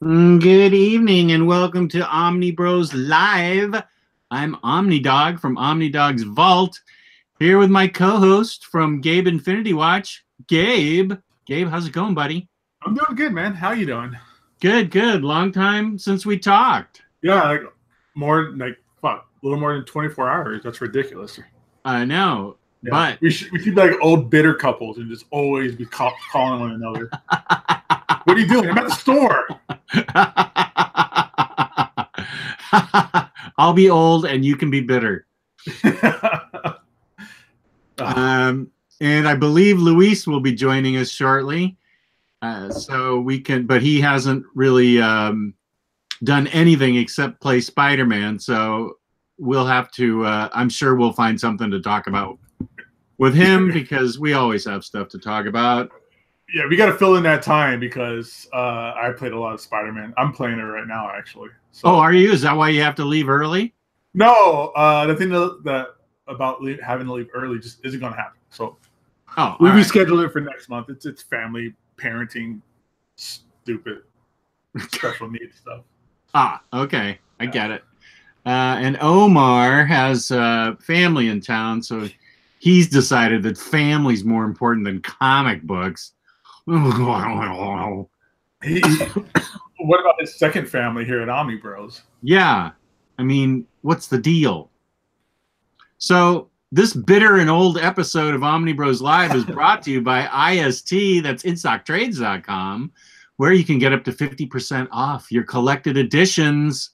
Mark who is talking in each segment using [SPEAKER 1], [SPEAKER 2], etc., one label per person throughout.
[SPEAKER 1] Good evening and welcome to Omnibros Live. I'm Omnidog from Omnidog's Vault, here with my co-host from Gabe Infinity Watch, Gabe. Gabe, how's it going, buddy?
[SPEAKER 2] I'm doing good, man. How you doing?
[SPEAKER 1] Good, good. Long time since we talked.
[SPEAKER 2] Yeah, a little more than 24 hours. That's ridiculous.
[SPEAKER 1] I know,
[SPEAKER 2] Yeah.
[SPEAKER 1] but
[SPEAKER 2] we should be like old bitter couples and just always be calling one another. What are you doing? I'm at the store.
[SPEAKER 1] I'll be old and you can be bitter. And I believe Luis will be joining us shortly. So we can, but he hasn't really done anything except play Spider-Man. So we'll have to, I'm sure we'll find something to talk about with him because we always have stuff to talk about.
[SPEAKER 2] Yeah, we got to fill in that time because I played a lot of Spider-Man. I'm playing it right now, actually. So.
[SPEAKER 1] Oh, are you? Is that why you have to leave early?
[SPEAKER 2] No, the thing about having to leave early just isn't going to happen. So we rescheduled it for next month. It's family, parenting, stupid, special needs stuff.
[SPEAKER 1] Ah, okay. I get it. And Omar has family in town, so he's decided that family's more important than comic books.
[SPEAKER 2] What about his second family here at OmniBros?
[SPEAKER 1] Yeah. I mean, what's the deal? So this bitter and old episode of Omnibros Live is brought to you by IST, that's InStockTrades.com, where you can get up to 50% off your collected editions.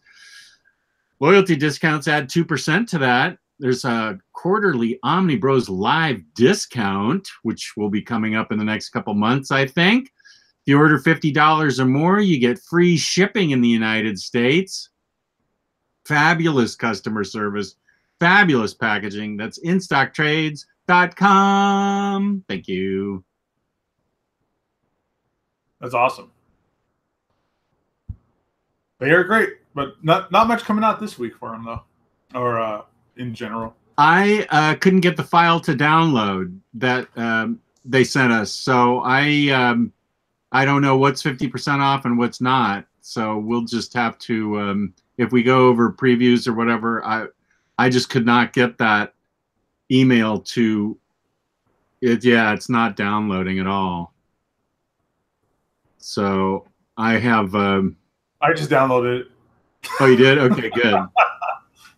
[SPEAKER 1] Loyalty discounts add 2% to that. There's a quarterly Omnibros Live discount, which will be coming up in the next couple months, I think. If you order $50 or more, you get free shipping in the United States. Fabulous customer service, fabulous packaging. That's InStockTrades.com. Thank you.
[SPEAKER 2] That's awesome. They are great, but not much coming out this week for them, though, or in general.
[SPEAKER 1] I couldn't get the file to download that they sent us, so I don't know what's 50% off and what's not. So we'll just have to, if we go over previews or whatever, I just could not get that email to it. Yeah, it's not downloading at all. So I have.
[SPEAKER 2] I just downloaded it.
[SPEAKER 1] Oh, you did? Okay, good.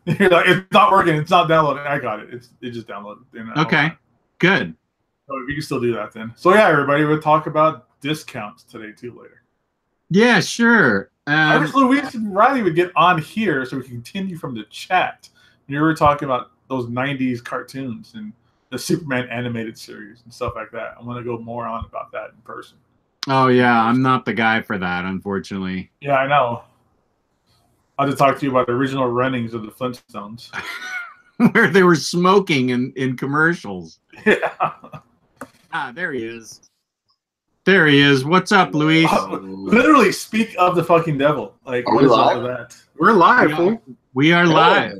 [SPEAKER 2] You're like, it's not working. It's not downloading. I got it. It just downloaded.
[SPEAKER 1] Okay, good.
[SPEAKER 2] So we can still do that then. So yeah, everybody, we'll talk about discounts today too later.
[SPEAKER 1] Yeah, sure.
[SPEAKER 2] I wish Luis and Ryley would get on here so we can continue from the chat. You were talking about those 90s cartoons and the Superman animated series and stuff like that. I want to go more on about that in person.
[SPEAKER 1] Oh, yeah. I'm not the guy for that, unfortunately.
[SPEAKER 2] Yeah, I know. I'll just talk to you about the original runnings of the Flintstones.
[SPEAKER 1] Where they were smoking in commercials.
[SPEAKER 2] Yeah.
[SPEAKER 1] Ah, there he is. There he is. What's up, Luis?
[SPEAKER 2] Literally, speak of the fucking devil. Like,
[SPEAKER 3] are
[SPEAKER 2] what
[SPEAKER 3] we
[SPEAKER 2] is
[SPEAKER 3] live?
[SPEAKER 2] all of that? We're live, fool.
[SPEAKER 1] We are live.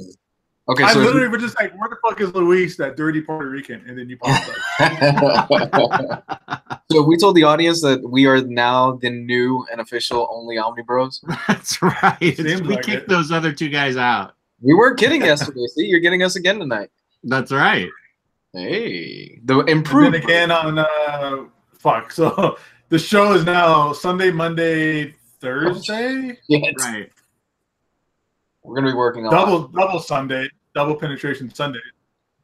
[SPEAKER 3] Okay,
[SPEAKER 2] I
[SPEAKER 3] so
[SPEAKER 2] literally was just like, where the fuck is Luis, that dirty Puerto Rican? And then you popped up.
[SPEAKER 3] so we told the audience that we are now the new and official only OmniBros.
[SPEAKER 1] That's right. We
[SPEAKER 2] like
[SPEAKER 1] kicked those other two guys out.
[SPEAKER 3] We weren't kidding yesterday. See, you're getting us again tonight.
[SPEAKER 1] That's right.
[SPEAKER 3] Hey, the improved.
[SPEAKER 2] And then again on so the show is now Sunday, Monday, Thursday.
[SPEAKER 3] Yes.
[SPEAKER 1] Right.
[SPEAKER 3] We're gonna be working on
[SPEAKER 2] double Sunday, double penetration Sunday.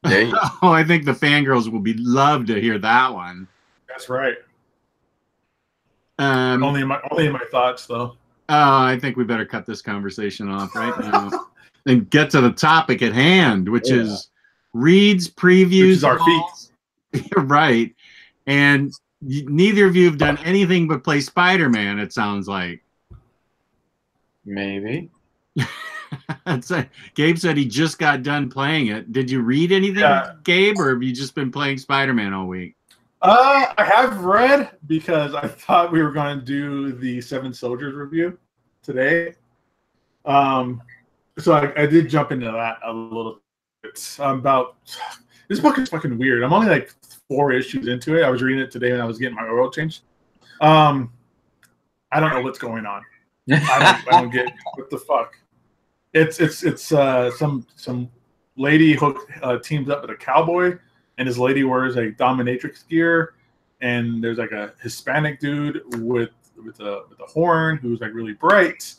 [SPEAKER 1] Oh, I think the fangirls will be love to hear that one.
[SPEAKER 2] That's right. Only in my thoughts, though.
[SPEAKER 1] I think we better cut this conversation off right now and get to the topic at hand, which is reads, previews,
[SPEAKER 2] which is our feet.
[SPEAKER 1] Right. And neither of you have done anything but play Spider-Man, it sounds like.
[SPEAKER 3] Maybe.
[SPEAKER 1] Gabe said he just got done playing it. Did you read anything, Gabe, or have you just been playing Spider-Man all week?
[SPEAKER 2] I have read because I thought we were going to do the Seven Soldiers review today. So I did jump into that a little bit. This book is fucking weird. I'm only like 4 issues into it. I was reading it today when I was getting my oil changed. I don't know what's going on. I don't get what the fuck. It's some lady teams up with a cowboy, and this lady wears a dominatrix gear, and there's like a Hispanic dude with a horn who's like really bright,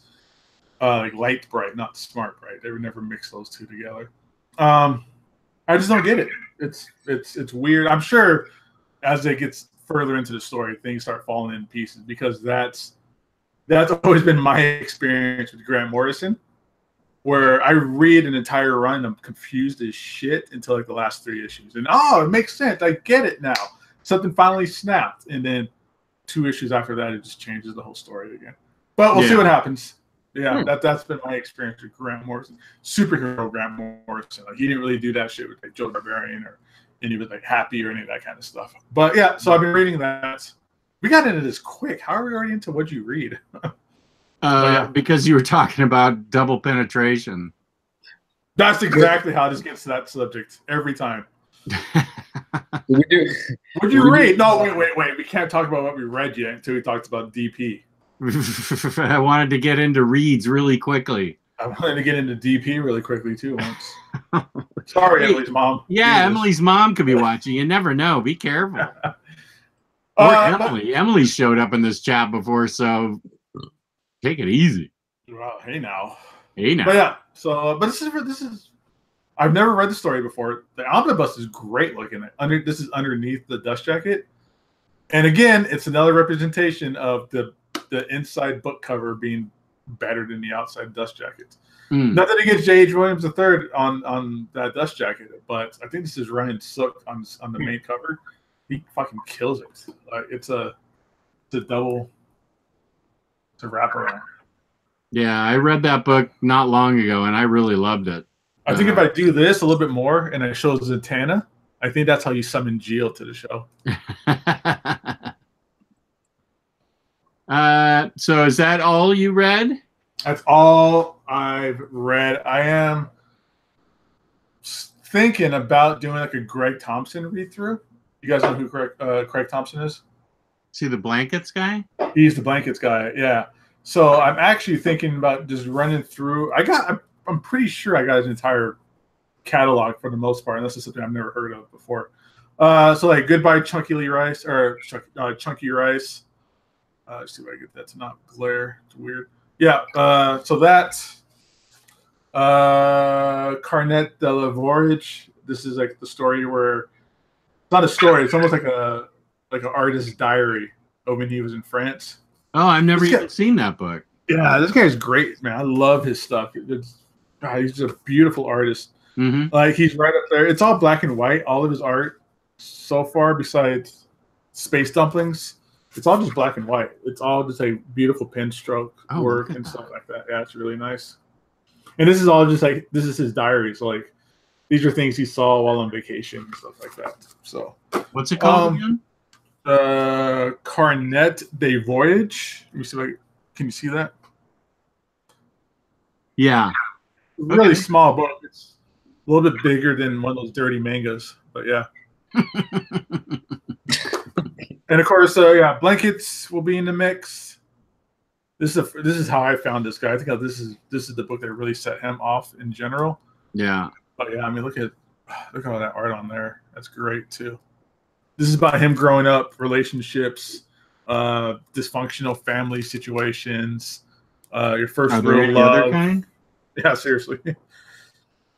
[SPEAKER 2] like light bright, not smart bright. They would never mix those two together. I just don't get it. It's weird. I'm sure as it gets further into the story, things start falling in pieces, because that's always been my experience with Grant Morrison, where I read an entire run and I'm confused as shit until like the last 3 issues, and it makes sense. I get it now. Something finally snapped, and then 2 issues after that, it just changes the whole story again. But we'll see what happens. Yeah, that's been my experience with Grant Morrison, superhero Grant Morrison. Like, he didn't really do that shit with like Joe Barbarian or any of it like Happy or any of that kind of stuff. But yeah, so I've been reading that. We got into this quick. How are we already into what you read?
[SPEAKER 1] Because you were talking about double penetration.
[SPEAKER 2] That's exactly how this gets to that subject every time.
[SPEAKER 3] We do.
[SPEAKER 2] What'd you read? No, wait. We can't talk about what we read yet until we talked about DP.
[SPEAKER 1] I wanted to get into reads really quickly.
[SPEAKER 2] I wanted to get into DP really quickly too once. Sorry, Emily's mom.
[SPEAKER 1] Yeah, Emily's mom could be watching. You never know. Be careful. Or Emily. Emily showed up in this chat before, so take it easy.
[SPEAKER 2] Well, hey now.
[SPEAKER 1] But
[SPEAKER 2] yeah, so but this is. I've never read the story before. The omnibus is great looking. This is underneath the dust jacket, and again, it's another representation of the inside book cover being better than the outside dust jacket. Nothing against J.H. Williams III on that dust jacket, but I think this is Ryan Sook on the main cover. He fucking kills it. It's a double. It's a wraparound.
[SPEAKER 1] Yeah, I read that book not long ago, and I really loved it.
[SPEAKER 2] I think if I do this a little bit more and it shows Zatanna, I think that's how you summon Geo to the show.
[SPEAKER 1] So is that all you read?
[SPEAKER 2] That's all I've read. I am thinking about doing like a Greg Thompson read through. You guys know who Craig Thompson is?
[SPEAKER 1] Is he the blankets guy?
[SPEAKER 2] He's the blankets guy, yeah. So I'm actually thinking about just running through. I'm pretty sure I got his entire catalog for the most part, unless it's something I've never heard of before. So like Goodbye Chunky Rice or Chunky Rice. Let's see if I get that to not glare. It's weird. Yeah. So that Carnet de la Voyage. This is like the story where it's not a story. It's almost like an artist's diary of when he was in France.
[SPEAKER 1] Oh, I've never even seen that book.
[SPEAKER 2] Yeah, this guy's great, man. I love his stuff. He's just a beautiful artist.
[SPEAKER 1] Mm-hmm.
[SPEAKER 2] Like, he's right up there. It's all black and white. All of his art so far, besides Space Dumplings, it's all just black and white. It's all just a beautiful pen stroke work and stuff like that. Yeah, it's really nice. And this is all just like, this is his diary. So like, these are things he saw while on vacation and stuff like that. So
[SPEAKER 1] what's it called again?
[SPEAKER 2] Carnet de Voyage. Let me see if can you see that?
[SPEAKER 1] Yeah.
[SPEAKER 2] Really small book. It's a little bit bigger than one of those dirty mangas, but yeah. And of course, blankets will be in the mix. This is how I found this guy. I think this is the book that really set him off in general.
[SPEAKER 1] Yeah.
[SPEAKER 2] But yeah, I mean, look at all that art on there. That's great too. This is about him growing up, relationships, dysfunctional family situations, your first real love.
[SPEAKER 1] Other kind?
[SPEAKER 2] Yeah, seriously.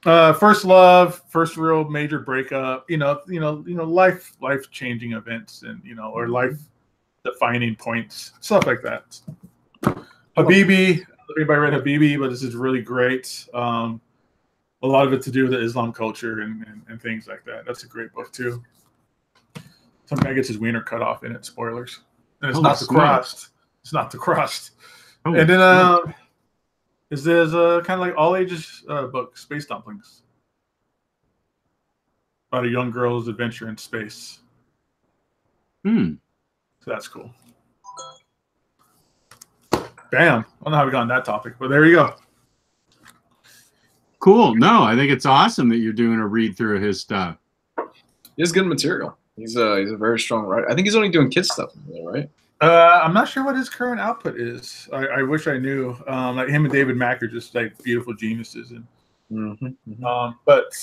[SPEAKER 2] First love, first real major breakup. Life changing events, and or life defining points, stuff like that. Habibi. Everybody read Habibi, but this is really great. A lot of it to do with the Islam culture and things like that. That's a great book too. Some guy gets his wiener cut off in it. Spoilers. And it's not the crust. It's not the crust. Oh, and then there's kind of like all ages book, Space Dumplings, about a young girl's adventure in space. So that's cool. Bam. I don't know how we got on that topic, but there you go.
[SPEAKER 1] Cool. No, I think it's awesome that you're doing a read through of his stuff.
[SPEAKER 3] He has good material. He's a very strong writer. I think he's only doing kids stuff, right?
[SPEAKER 2] I'm not sure what his current output is. I wish I knew. Like him and David Mack are just like beautiful geniuses, and but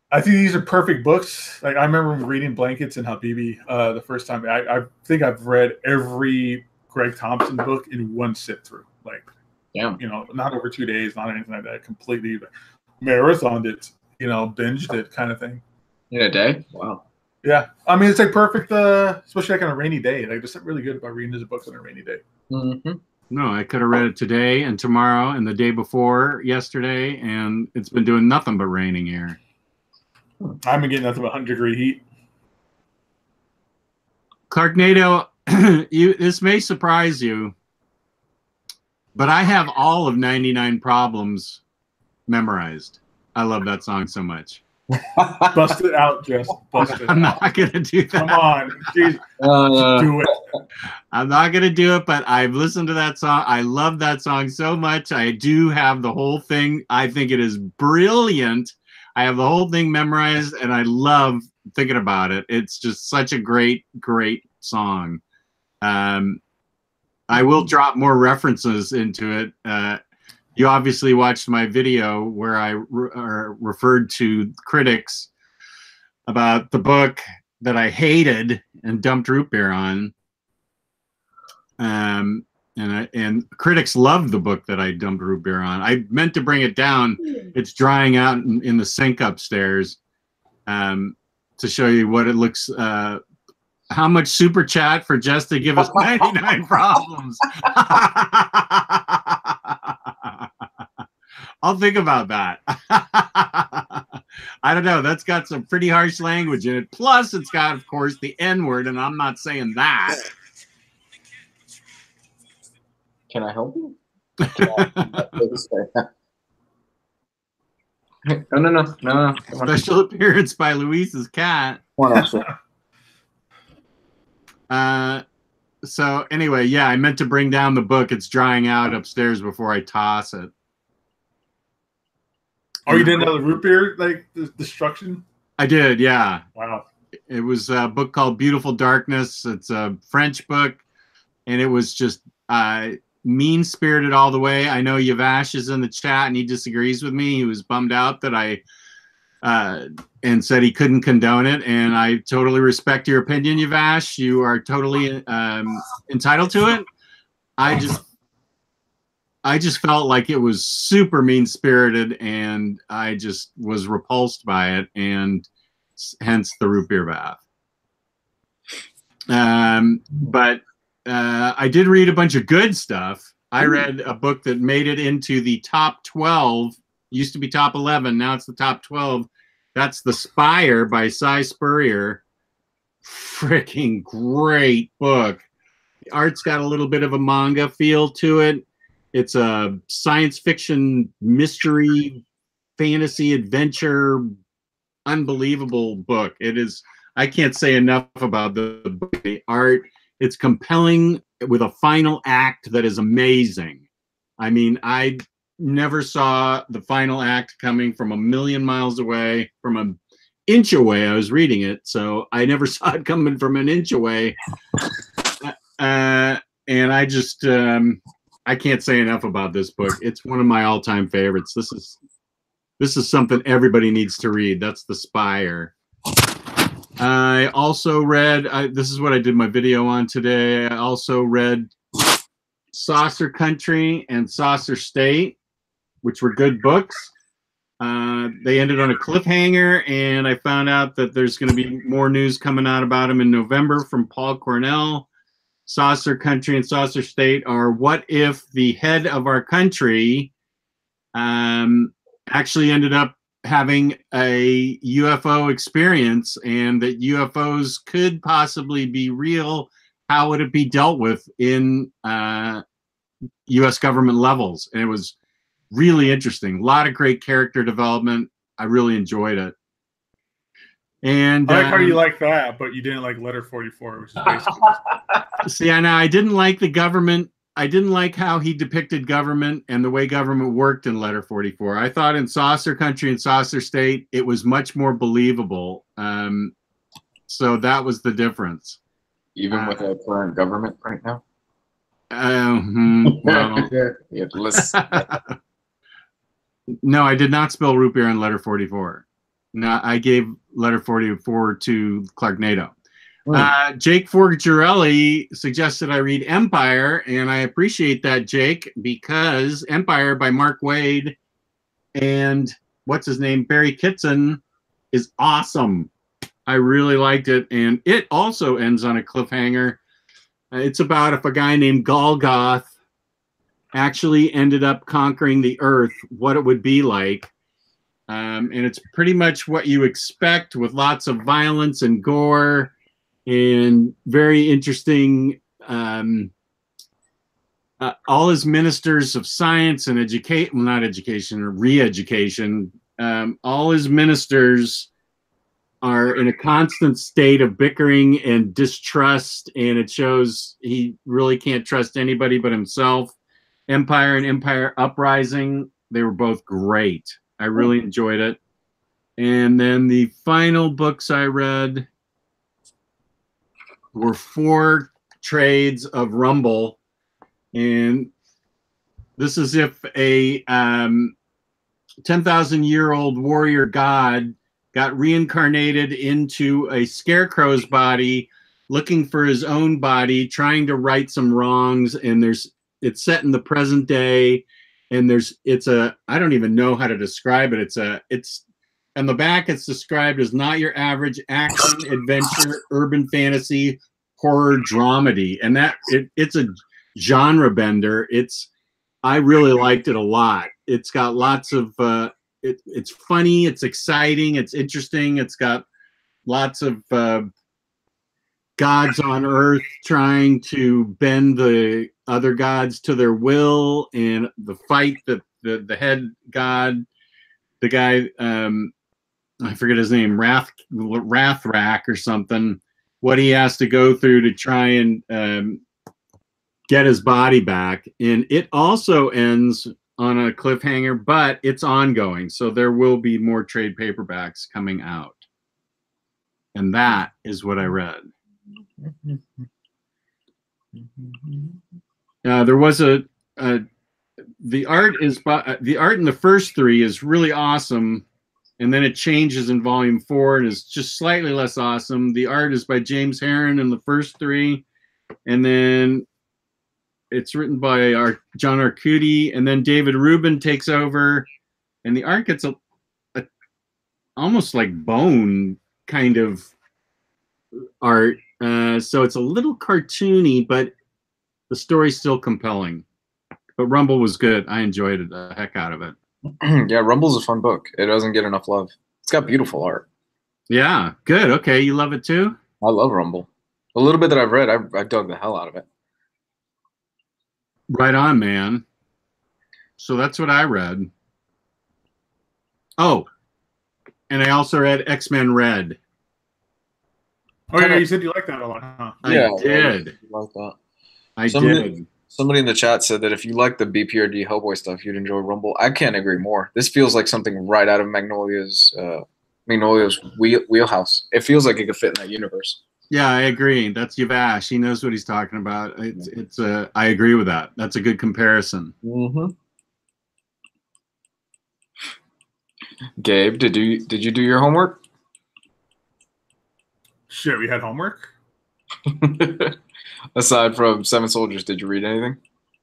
[SPEAKER 2] I think these are perfect books. Like I remember reading Blankets and Habibi the first time. I think I've read every Greg Thompson book in one sit through. Like, not over 2 days, not anything like that. Completely marathoned it, binged it, kind of thing.
[SPEAKER 3] In a day? Wow.
[SPEAKER 2] Yeah, I mean it's like perfect, especially like on a rainy day. Like there's something really good about reading his books on a rainy day.
[SPEAKER 1] No, I could have read it today and tomorrow and the day before yesterday, and it's been doing nothing but raining here.
[SPEAKER 2] I've been getting nothing but 100-degree heat.
[SPEAKER 1] Clarknado, this may surprise you, but I have all of 99 Problems memorized. I love that song so much.
[SPEAKER 2] Bust it out, Jess. Bust it
[SPEAKER 1] I'm
[SPEAKER 2] out.
[SPEAKER 1] not going to do that.
[SPEAKER 2] Come on. Jeez. Do it.
[SPEAKER 1] I'm not going to do it, but I've listened to that song. I love that song so much. I do have the whole thing. I think it is brilliant. I have the whole thing memorized, and I love thinking about it. It's just such a great, great song. I will drop more references into it. You obviously watched my video where I referred to critics about the book that I hated and dumped root beer on. And critics loved the book that I dumped root beer on. I meant to bring it down. It's drying out in the sink upstairs to show you what it looks. How much super chat for Jess to give us 99 Problems? I'll think about that. I don't know. That's got some pretty harsh language in it. Plus, it's got, of course, the N-word, and I'm not saying that.
[SPEAKER 3] Can I help you? No.
[SPEAKER 1] Special appearance by Luis's cat. So anyway, yeah, I meant to bring down the book. It's drying out upstairs before I toss it.
[SPEAKER 2] Oh, you didn't know the root beer, like the destruction?
[SPEAKER 1] I did, yeah.
[SPEAKER 2] Wow.
[SPEAKER 1] It was a book called Beautiful Darkness. It's a French book, and it was just mean-spirited all the way. I know Yavash is in the chat, and he disagrees with me. He was bummed out that I and said he couldn't condone it, and I totally respect your opinion, Yavash. You are totally entitled to it. I just felt like it was super mean-spirited, and I just was repulsed by it, and hence the root beer bath. But I did read a bunch of good stuff. I read a book that made it into the top 12. Used to be top 11. Now it's the top 12. That's The Spire by Cy Spurrier. Freaking great book. The art's got a little bit of a manga feel to it. It's a science fiction, mystery, fantasy, adventure, unbelievable book. It is, I can't say enough about the art. It's compelling with a final act that is amazing. I mean, I never saw the final act coming from a million miles away, from an inch away. I was reading it, so I never saw it coming from an inch away. And I just, I can't say enough about this book. It's one of my all-time favorites. This is something everybody needs to read. That's The Spire. I also read, this is what I did my video on today. I also read Saucer Country and Saucer State, which were good books. They ended on a cliffhanger, and I found out that there's going to be more news coming out about them in November from Paul Cornell. Saucer Country and Saucer State are what if the head of our country actually ended up having a UFO experience, and that UFOs could possibly be real. How would it be dealt with in U.S. government levels? And it was really interesting. A lot of great character development. I really enjoyed it. And
[SPEAKER 2] I like how you like that, but you didn't like Letter 44, which is basically.
[SPEAKER 1] See, I know I didn't like the government. I didn't like how he depicted government and the way government worked in Letter 44. I thought in Saucer Country and Saucer State, it was much more believable. So that was the difference.
[SPEAKER 3] Even with our current government right now.
[SPEAKER 1] Well,
[SPEAKER 3] You have to listen.
[SPEAKER 1] no, I did not spell root beer on letter 44. No, I gave letter 44 to Clarknado. Jake Forgerelli suggested I read Empire, and I appreciate that, Jake, because Empire by Mark Waid and what's his name, Barry Kitson, is awesome. I really liked it, and it also ends on a cliffhanger. It's about if a guy named Golgoth actually ended up conquering the Earth, what it would be like. And it's pretty much what you expect, with lots of violence and gore and very interesting. All his ministers of science and education, well, not education, or re-education, all his ministers are in a constant state of bickering and distrust, and it shows he really can't trust anybody but himself. Empire and Empire Uprising, they were both great. I really enjoyed it. And then the final books I read were 4 trades of Rumble, and this is if a 10,000-year-old warrior god got reincarnated into a scarecrow's body, looking for his own body, trying to right some wrongs, and it's set in the present day, and I don't even know how to describe it. It's on the back, it's described as not your average action, adventure, urban fantasy, horror dramedy, and it's a genre bender. I really liked it a lot. It's got lots of it's funny, it's exciting, it's interesting. It's got lots of gods on Earth trying to bend the other gods to their will, and the fight that the head god, the guy, I forget his name, Rathrak or something, what he has to go through to try and get his body back. And it also ends on a cliffhanger, but it's ongoing, so there will be more trade paperbacks coming out. And that is what I read. There was the art in the first 3 is really awesome, and then it changes in volume 4 and is just slightly less awesome. The art is by James Herron in the first 3, and then it's written by John Arcudi, and then David Rubin takes over, and the art gets a almost like bone kind of art. So it's a little cartoony, but the story's still compelling. But Rumble was good. I enjoyed it, the heck out of it.
[SPEAKER 3] Yeah, Rumble's a fun book. It doesn't get enough love. It's got beautiful art.
[SPEAKER 1] Yeah, good. Okay, you love it too?
[SPEAKER 3] I love Rumble. A little bit that I've read, I dug the hell out of it.
[SPEAKER 1] Right on, man. So that's what I read. Oh, and I also read X-Men Red.
[SPEAKER 2] Oh, yeah, you said you liked that a lot, huh?
[SPEAKER 1] I did.
[SPEAKER 3] I like that.
[SPEAKER 1] I did.
[SPEAKER 3] Somebody in the chat said that if you like the BPRD Hellboy stuff, you'd enjoy Rumble. I can't agree more. This feels like something right out of Magnolia's wheelhouse. It feels like it could fit in that universe.
[SPEAKER 1] Yeah, I agree. That's Yavash. He knows what he's talking about. I agree with that. That's a good comparison.
[SPEAKER 3] Mm-hmm. Gabe, did you do your homework?
[SPEAKER 2] Shit, we had homework?
[SPEAKER 3] Aside from Seven Soldiers, did you read anything?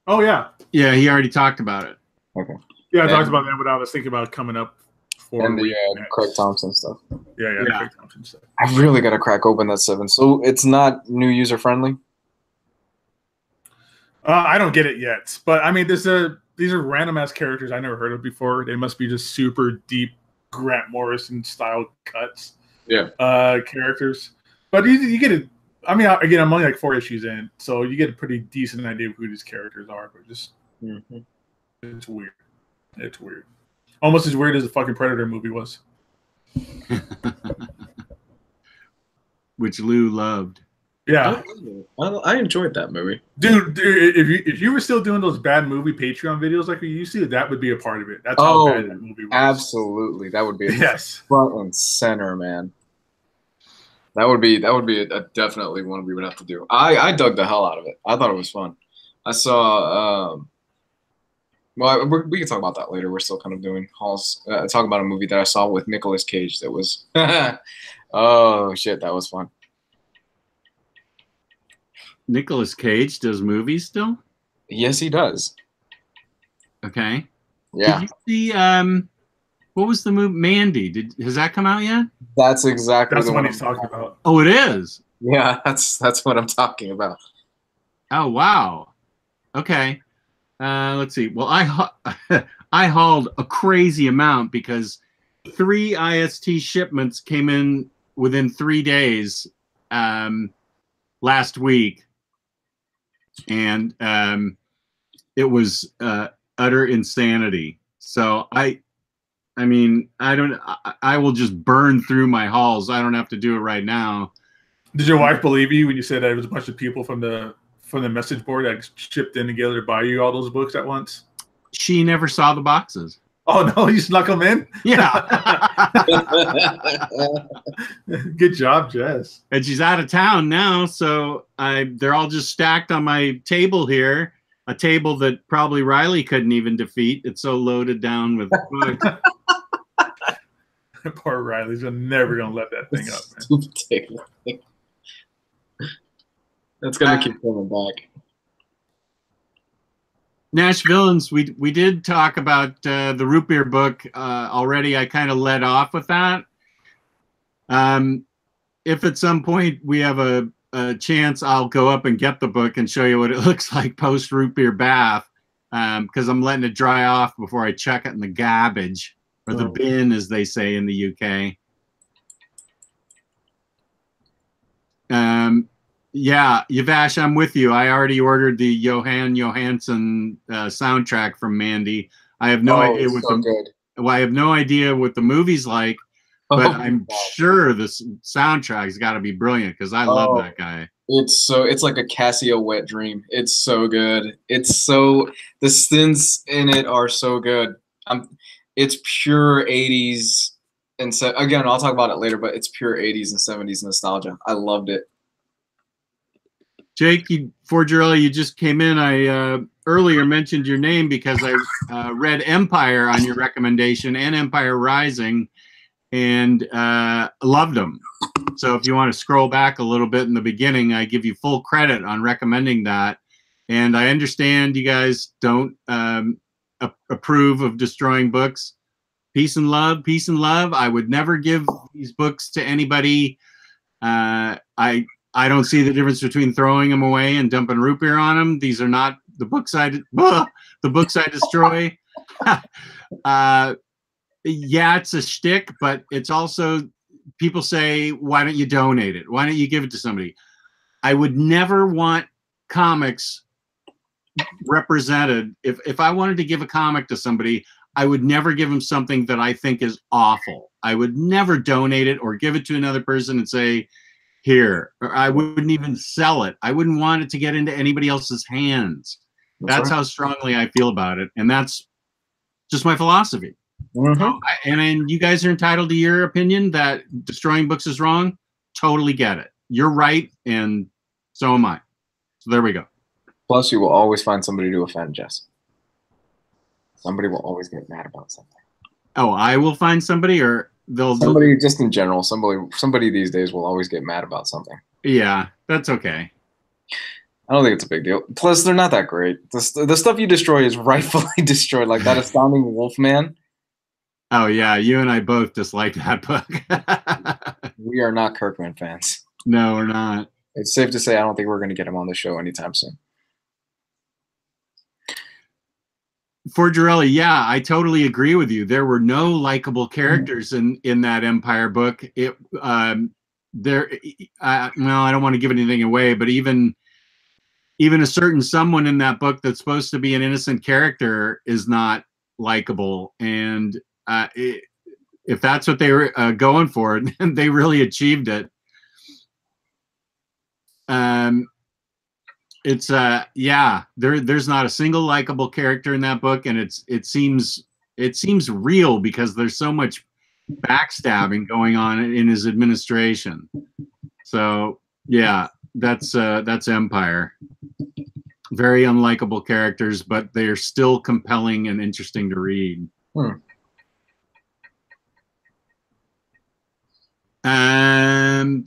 [SPEAKER 2] Oh, yeah.
[SPEAKER 1] Yeah, he already talked about it.
[SPEAKER 3] Okay.
[SPEAKER 2] Yeah, I talked about that, but I was thinking about coming up for
[SPEAKER 3] and the Craig Thompson stuff.
[SPEAKER 2] Yeah, Craig Thompson stuff.
[SPEAKER 3] I really got to crack open that 7. So it's not new user friendly?
[SPEAKER 2] I don't get it yet. But, I mean, these are random-ass characters I never heard of before. They must be just super deep Grant Morrison-style cuts.
[SPEAKER 3] Yeah.
[SPEAKER 2] Characters. But you get it. I mean, again, I'm only like 4 issues in, so you get a pretty decent idea of who these characters are. But just, It's weird. It's weird. Almost as weird as the fucking Predator movie was.
[SPEAKER 1] Which Lou loved.
[SPEAKER 2] Yeah.
[SPEAKER 3] I enjoyed that movie.
[SPEAKER 2] Dude, if you were still doing those bad movie Patreon videos like we used to, that would be a part of it. That's how bad that movie was.
[SPEAKER 3] Absolutely. That would be
[SPEAKER 2] yes.
[SPEAKER 3] Front and center, man. That would be a definitely one we would have to do. I dug the hell out of it. I thought it was fun. I saw. Well, we can talk about that later. We're still kind of doing hauls. Talk about a movie that I saw with Nicolas Cage that was. Oh shit, that was fun.
[SPEAKER 1] Nicolas Cage does movies still?
[SPEAKER 3] Yes, he does.
[SPEAKER 1] Okay.
[SPEAKER 3] Yeah.
[SPEAKER 1] Did you see what was the movie Mandy? Has that come out yet?
[SPEAKER 3] That's exactly
[SPEAKER 2] That's
[SPEAKER 3] the
[SPEAKER 2] the one
[SPEAKER 3] one
[SPEAKER 2] he's talking about.
[SPEAKER 1] Oh, it is.
[SPEAKER 3] Yeah, that's what I'm talking about.
[SPEAKER 1] Oh wow. Okay. Let's see. Well, I hauled a crazy amount because 3 IST shipments came in within 3 days last week, and it was utter insanity. So I mean, I will just burn through my hauls. I don't have to do it right now.
[SPEAKER 2] Did your wife believe you when you said that it was a bunch of people from the message board that chipped in together to buy you all those books at once?
[SPEAKER 1] She never saw the boxes.
[SPEAKER 2] Oh no, you snuck them in?
[SPEAKER 1] Yeah.
[SPEAKER 2] Good job, Jess.
[SPEAKER 1] And she's out of town now, so they're all just stacked on my table here. A table that probably Ryley couldn't even defeat. It's so loaded down with books.
[SPEAKER 2] Poor Ryley's never gonna let that thing up, man.
[SPEAKER 3] Stupid table. That's gonna keep coming back.
[SPEAKER 1] Nash Villains, we did talk about the root beer book already. I kind of led off with that. If at some point we have a chance, I'll go up and get the book and show you what it looks like post root beer bath, because I'm letting it dry off before I chuck it in the garbage, or the bin, as they say in the UK. Yeah, Yavash, I'm with you. I already ordered the Johan Johansson soundtrack from Mandy. I have no idea what I have no idea what the movie's like, but I'm sure this soundtrack's got to be brilliant because I love that guy.
[SPEAKER 3] It's like a Casio wet dream. It's so good. It's so, the synths in it are so good. It's pure 80s, and so again, I'll talk about it later, but it's pure 80s and 70s nostalgia. I loved it.
[SPEAKER 1] Jake, Fangirlz, you just came in. I earlier mentioned your name because I read Empire on your recommendation and Empire Rising, and loved them. So if you want to scroll back a little bit in the beginning, I give you full credit on recommending that. And I understand you guys don't approve of destroying books. Peace and love, peace and love. I would never give these books to anybody. I don't see the difference between throwing them away and dumping root beer on them. These are not the books I destroy. Yeah, it's a shtick, but it's also, people say, why don't you donate it? Why don't you give it to somebody? I would never want comics represented. If I wanted to give a comic to somebody, I would never give them something that I think is awful. I would never donate it or give it to another person and say, here. Or I wouldn't even sell it. I wouldn't want it to get into anybody else's hands. That's how strongly I feel about it. And that's just my philosophy. So, and you guys are entitled to your opinion that destroying books is wrong. Totally get it. You're right, and so am I. So there we go.
[SPEAKER 3] Plus, you will always find somebody to offend, Jess. Somebody will always get mad about something. Oh, I will find somebody, or somebody just in general. Somebody these days will always get mad about something. Yeah, that's okay. I don't think it's a big deal. Plus, they're not that great. The stuff you destroy is rightfully destroyed, like that Astounding Wolfman. Oh yeah, you and I both dislike that book. We are not Kirkman fans. No, we're not. It's safe to say I don't think we're going to get him on the show anytime soon. Fangirlz, yeah, I totally agree with you. There were no likable characters in that Empire book. Well, I don't want to give anything away, but even a certain someone in that book that's supposed to be an innocent character is not likable. And if that's what they were going for, then they really achieved it. It's yeah, there's not a single likable character in that book, and it seems real because there's so much
[SPEAKER 1] backstabbing going on in his administration. So yeah, that's Empire. Very unlikable characters, but they're still compelling and interesting to read.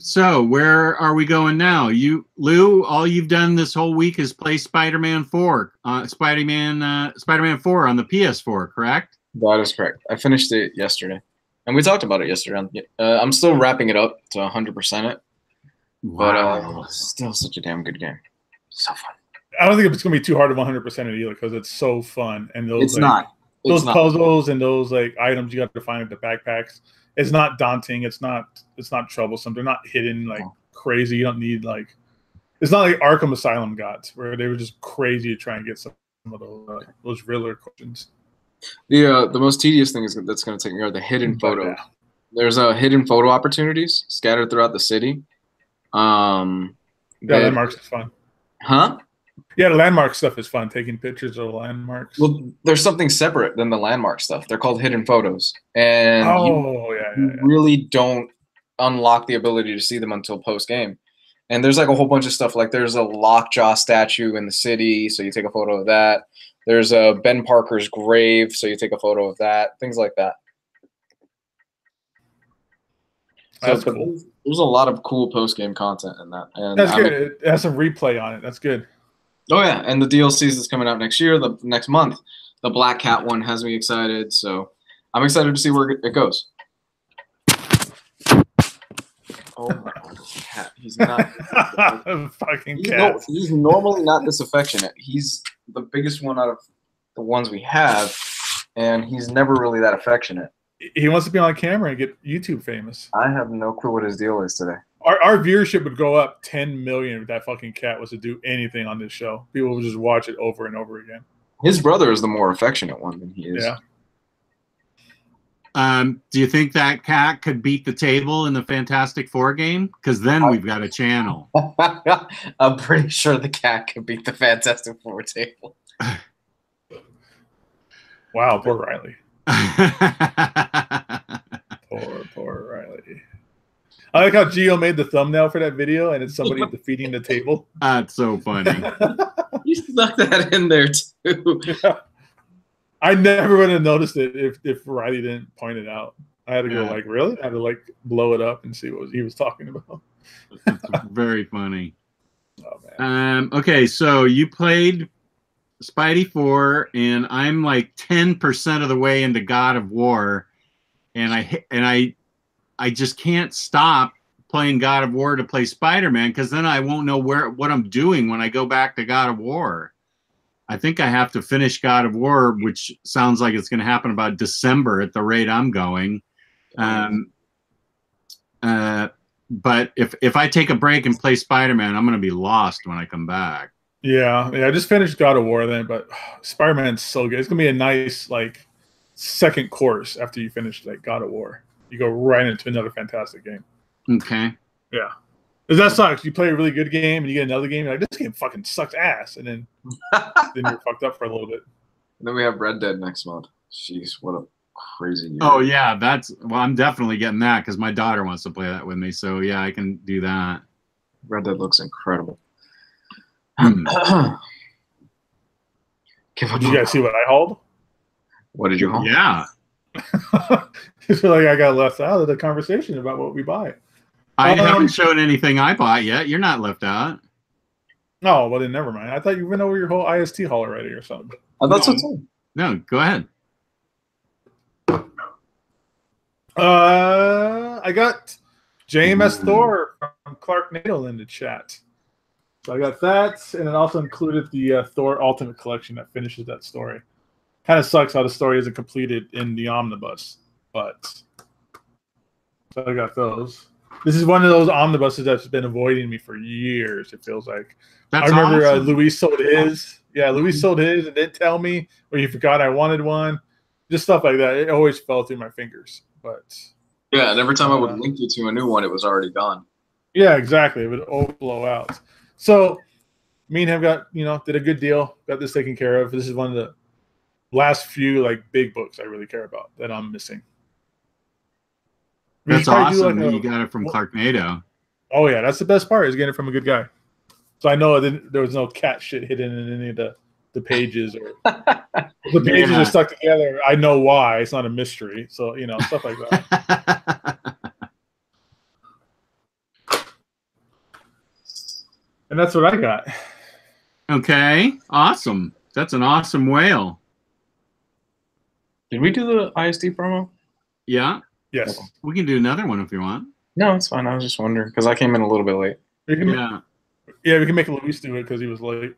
[SPEAKER 1] So where are we going now? Lou, all you've done this whole week is play Spider-Man 4, Spider-Man 4 on the PS4, correct?
[SPEAKER 3] That is correct. I finished it yesterday, and we talked about it yesterday. I'm still wrapping it up to 100% it, but still such a damn good game. So fun.
[SPEAKER 2] I don't think it's going to be too hard to 100% it either because it's so fun. And those those puzzles and those like items you got to find at the backpacks. It's not daunting. It's not troublesome. They're not hidden like crazy. You don't need like. It's not like Arkham Asylum got where they were just crazy to try and get some of those Riddler questions.
[SPEAKER 3] The most tedious thing that's going to take me are the hidden photos. Yeah. There's hidden photo opportunities scattered throughout the city.
[SPEAKER 2] Landmarks is fun.
[SPEAKER 3] Huh?
[SPEAKER 2] Yeah, the landmark stuff is fun. Taking pictures of landmarks.
[SPEAKER 3] Well, there's something separate than the landmark stuff. They're called hidden photos, and you really don't unlock the ability to see them until post game. And there's like a whole bunch of stuff. Like there's a Lockjaw statue in the city, so you take a photo of that. There's a Ben Parker's grave, so you take a photo of that. Things like that.
[SPEAKER 2] That's cool.
[SPEAKER 3] There's a lot of cool post game content in that. And
[SPEAKER 2] that's good. It has some replay on it. That's good.
[SPEAKER 3] Oh yeah, and the DLCs that's coming out next year, the next month. The Black Cat one has me excited, so I'm excited to see where it goes. Oh my God, cat! He's not
[SPEAKER 2] fucking cat.
[SPEAKER 3] He's normally not this affectionate. He's the biggest one out of the ones we have, and he's never really that affectionate.
[SPEAKER 2] He wants to be on camera and get YouTube famous.
[SPEAKER 3] I have no clue what his deal is today.
[SPEAKER 2] Our viewership would go up 10 million if that fucking cat was to do anything on this show. People would just watch it over and over again.
[SPEAKER 3] His brother is the more affectionate one than he is.
[SPEAKER 2] Yeah.
[SPEAKER 1] Do you think that cat could beat the table in the Fantastic Four game? Because then we've got a channel.
[SPEAKER 3] I'm pretty sure the cat could beat the Fantastic Four table.
[SPEAKER 2] Wow, poor Ryley. Poor Ryley. I like how Gio made the thumbnail for that video, and it's somebody defeating the table.
[SPEAKER 1] That's so funny.
[SPEAKER 3] You snuck that in there too.
[SPEAKER 2] Yeah. I never would have noticed it if Ryley didn't point it out. I had to go like, really? I had to like blow it up and see what he was talking about.
[SPEAKER 1] It's very funny.
[SPEAKER 2] Oh man.
[SPEAKER 1] Okay, so you played Spidey 4, and I'm like 10% of the way into God of War, and I just can't stop playing God of War to play Spider-Man because then I won't know what I'm doing when I go back to God of War. I think I have to finish God of War, which sounds like it's going to happen about December at the rate I'm going. But if I take a break and play Spider-Man, I'm going to be lost when I come back.
[SPEAKER 2] Yeah, I just finished God of War then, but Spider-Man's so good. It's going to be a nice like second course after you finish like God of War. You go right into another fantastic game.
[SPEAKER 1] Okay.
[SPEAKER 2] Yeah. Because that sucks. You play a really good game and you get another game. You're like, this game fucking sucks ass. And then you're fucked up for a little bit.
[SPEAKER 3] And then we have Red Dead next month. Jeez, what a crazy year.
[SPEAKER 1] Oh, yeah. I'm definitely getting that because my daughter wants to play that with me. So, yeah, I can do that.
[SPEAKER 3] Red Dead looks incredible.
[SPEAKER 2] Did you guys see what I hauled?
[SPEAKER 3] What did you haul?
[SPEAKER 1] Yeah.
[SPEAKER 2] I feel like I got left out of the conversation about what we buy.
[SPEAKER 1] I haven't shown anything I bought yet. You're not left out.
[SPEAKER 2] No, well then never mind. I thought you went over your whole IST haul already or something.
[SPEAKER 3] Oh, that's what's up.
[SPEAKER 1] No, go ahead.
[SPEAKER 2] I got JMS Thor from Clark Nadel in the chat. So I got that, and it also included the Thor Ultimate Collection that finishes that story. Kind of sucks how the story isn't completed in the omnibus, but so I got those. This is one of those omnibuses that's been avoiding me for years. It feels like.
[SPEAKER 1] That's
[SPEAKER 2] I remember
[SPEAKER 1] awesome.
[SPEAKER 2] Luis sold his. Yeah, Luis sold his and didn't tell me, or he forgot I wanted one. Just stuff like that. It always fell through my fingers. But
[SPEAKER 3] yeah, and every time I would link you to a new one, it was already gone.
[SPEAKER 2] Yeah, exactly. It would all blow out. So me and him did a good deal. Got this taken care of. This is one of the last few like big books I really care about that I'm missing.
[SPEAKER 1] That's awesome that you got it from Clarknado.
[SPEAKER 2] Oh yeah, that's the best part, is getting it from a good guy. So I know there was no cat shit hidden in any of the pages, or the pages are stuck together. I know why. It's not a mystery. So, stuff like that. And that's what I got.
[SPEAKER 1] Okay, awesome. That's an awesome whale.
[SPEAKER 3] Did we do the ISD promo?
[SPEAKER 1] Yeah.
[SPEAKER 2] Yes.
[SPEAKER 1] We can do another one if you want.
[SPEAKER 3] No, it's fine. I was just wondering because I came in a little bit late.
[SPEAKER 2] We can make Luis do it because he was late.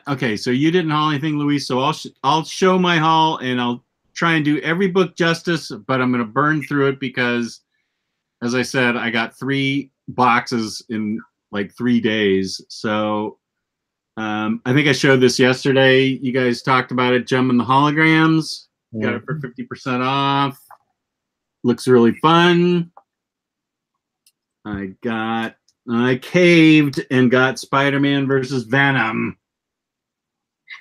[SPEAKER 1] Okay, so you didn't haul anything, Luis. So I'll show my haul, and I'll try and do every book justice, but I'm going to burn through it because, as I said, I got 3 boxes in like 3 days. So I think I showed this yesterday. You guys talked about it. Gem and the Holograms. Got it for 50% off. Looks really fun. I caved and got Spider-Man versus Venom.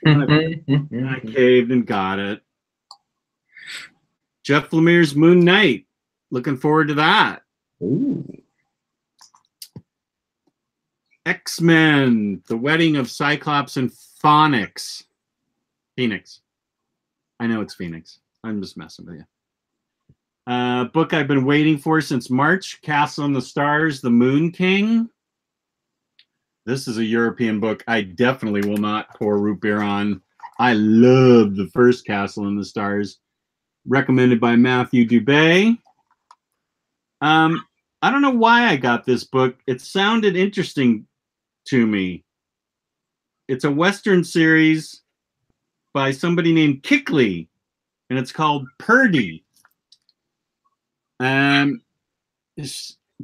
[SPEAKER 1] I caved and got it. Jeff Lemire's Moon Knight. Looking forward to that.
[SPEAKER 3] Ooh.
[SPEAKER 1] X-Men, The Wedding of Cyclops and Phoenix. I know it's Phoenix. I'm just messing with you. Book I've been waiting for since March, Castle in the Stars, The Moon King. This is a European book I definitely will not pour root beer on. I love the first Castle in the Stars. Recommended by Matthew Dubay. I don't know why I got this book. It sounded interesting to me. It's a Western series by somebody named Kickley, and it's called Purdy.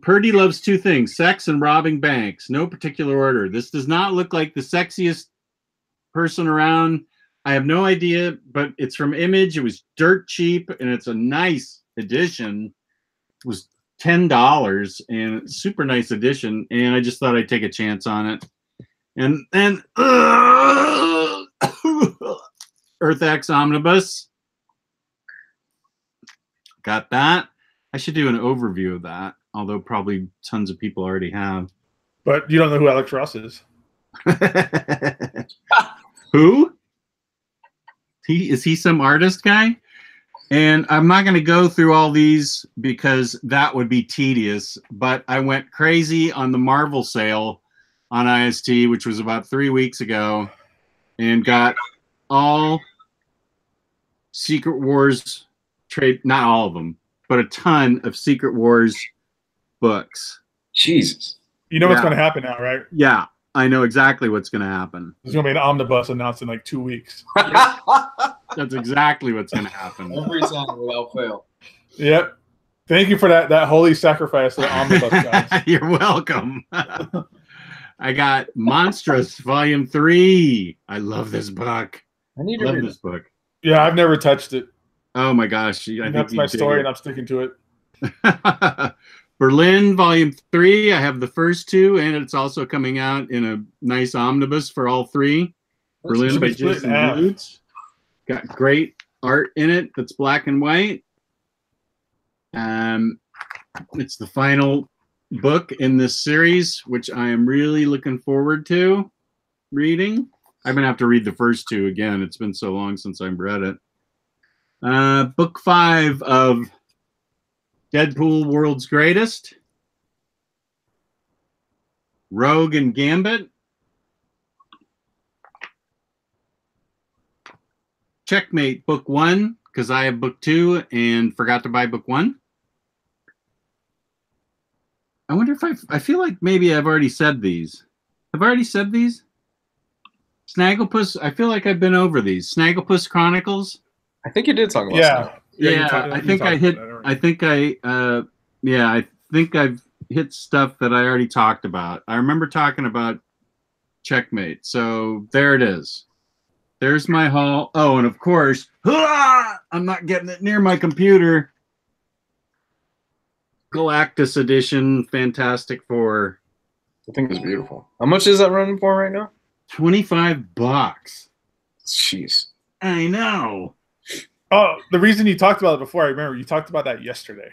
[SPEAKER 1] Purdy loves 2 things: sex and robbing banks. No particular order. This does not look like the sexiest person around. I have no idea, but it's from Image. It was dirt cheap, and it's a nice edition. It was $10, and super nice edition, and I just thought I'd take a chance on it. And then Earth X Omnibus. Got that. I should do an overview of that, although probably tons of people already have.
[SPEAKER 2] But you don't know who Alex Ross is.
[SPEAKER 1] Who? Is he some artist guy? And I'm not going to go through all these because that would be tedious, but I went crazy on the Marvel sale on IST, which was about 3 weeks ago, and got all Secret Wars trade, not all of them, but a ton of Secret Wars books.
[SPEAKER 3] Jesus.
[SPEAKER 2] You know what's going to happen now, right?
[SPEAKER 1] Yeah, I know exactly what's going to happen.
[SPEAKER 2] There's going to be an omnibus announced in like 2 weeks.
[SPEAKER 1] That's exactly what's going to happen.
[SPEAKER 3] Every time without fail.
[SPEAKER 2] Yep. Thank you for that holy sacrifice of the omnibus, guys.
[SPEAKER 1] You're welcome. I got Monstrous Volume 3. I love this book.
[SPEAKER 3] I need to read
[SPEAKER 1] this book.
[SPEAKER 2] Yeah, I've never touched it.
[SPEAKER 1] Oh my gosh.
[SPEAKER 2] That's my story, and I'm sticking to it.
[SPEAKER 1] Berlin Volume 3. I have the first 2, and it's also coming out in a nice omnibus for all 3. Berlin by Jason Lutz. Got great art in it that's black and white. It's the final book in this series, which I am really looking forward to reading. I'm going to have to read the first 2 again. It's been so long since I've read it. Book 5 of Deadpool World's Greatest. Rogue and Gambit. Checkmate Book 1, because I have Book 2 and forgot to buy Book 1. I wonder if I feel like maybe I've already said these. Have I already said these? Snagglepuss, I feel like I've been over these. Snagglepuss Chronicles.
[SPEAKER 3] I think you did talk about
[SPEAKER 1] I think I've hit stuff that I already talked about. I remember talking about Checkmate. So there it is. There's my haul. Oh, and of course, I'm not getting it near my computer. Galactus Edition, Fantastic Four.
[SPEAKER 3] I think it's beautiful. How much is that running for right now?
[SPEAKER 1] $25.
[SPEAKER 3] Jeez.
[SPEAKER 1] I know.
[SPEAKER 2] Oh, the reason you talked about it before, I remember you talked about that yesterday.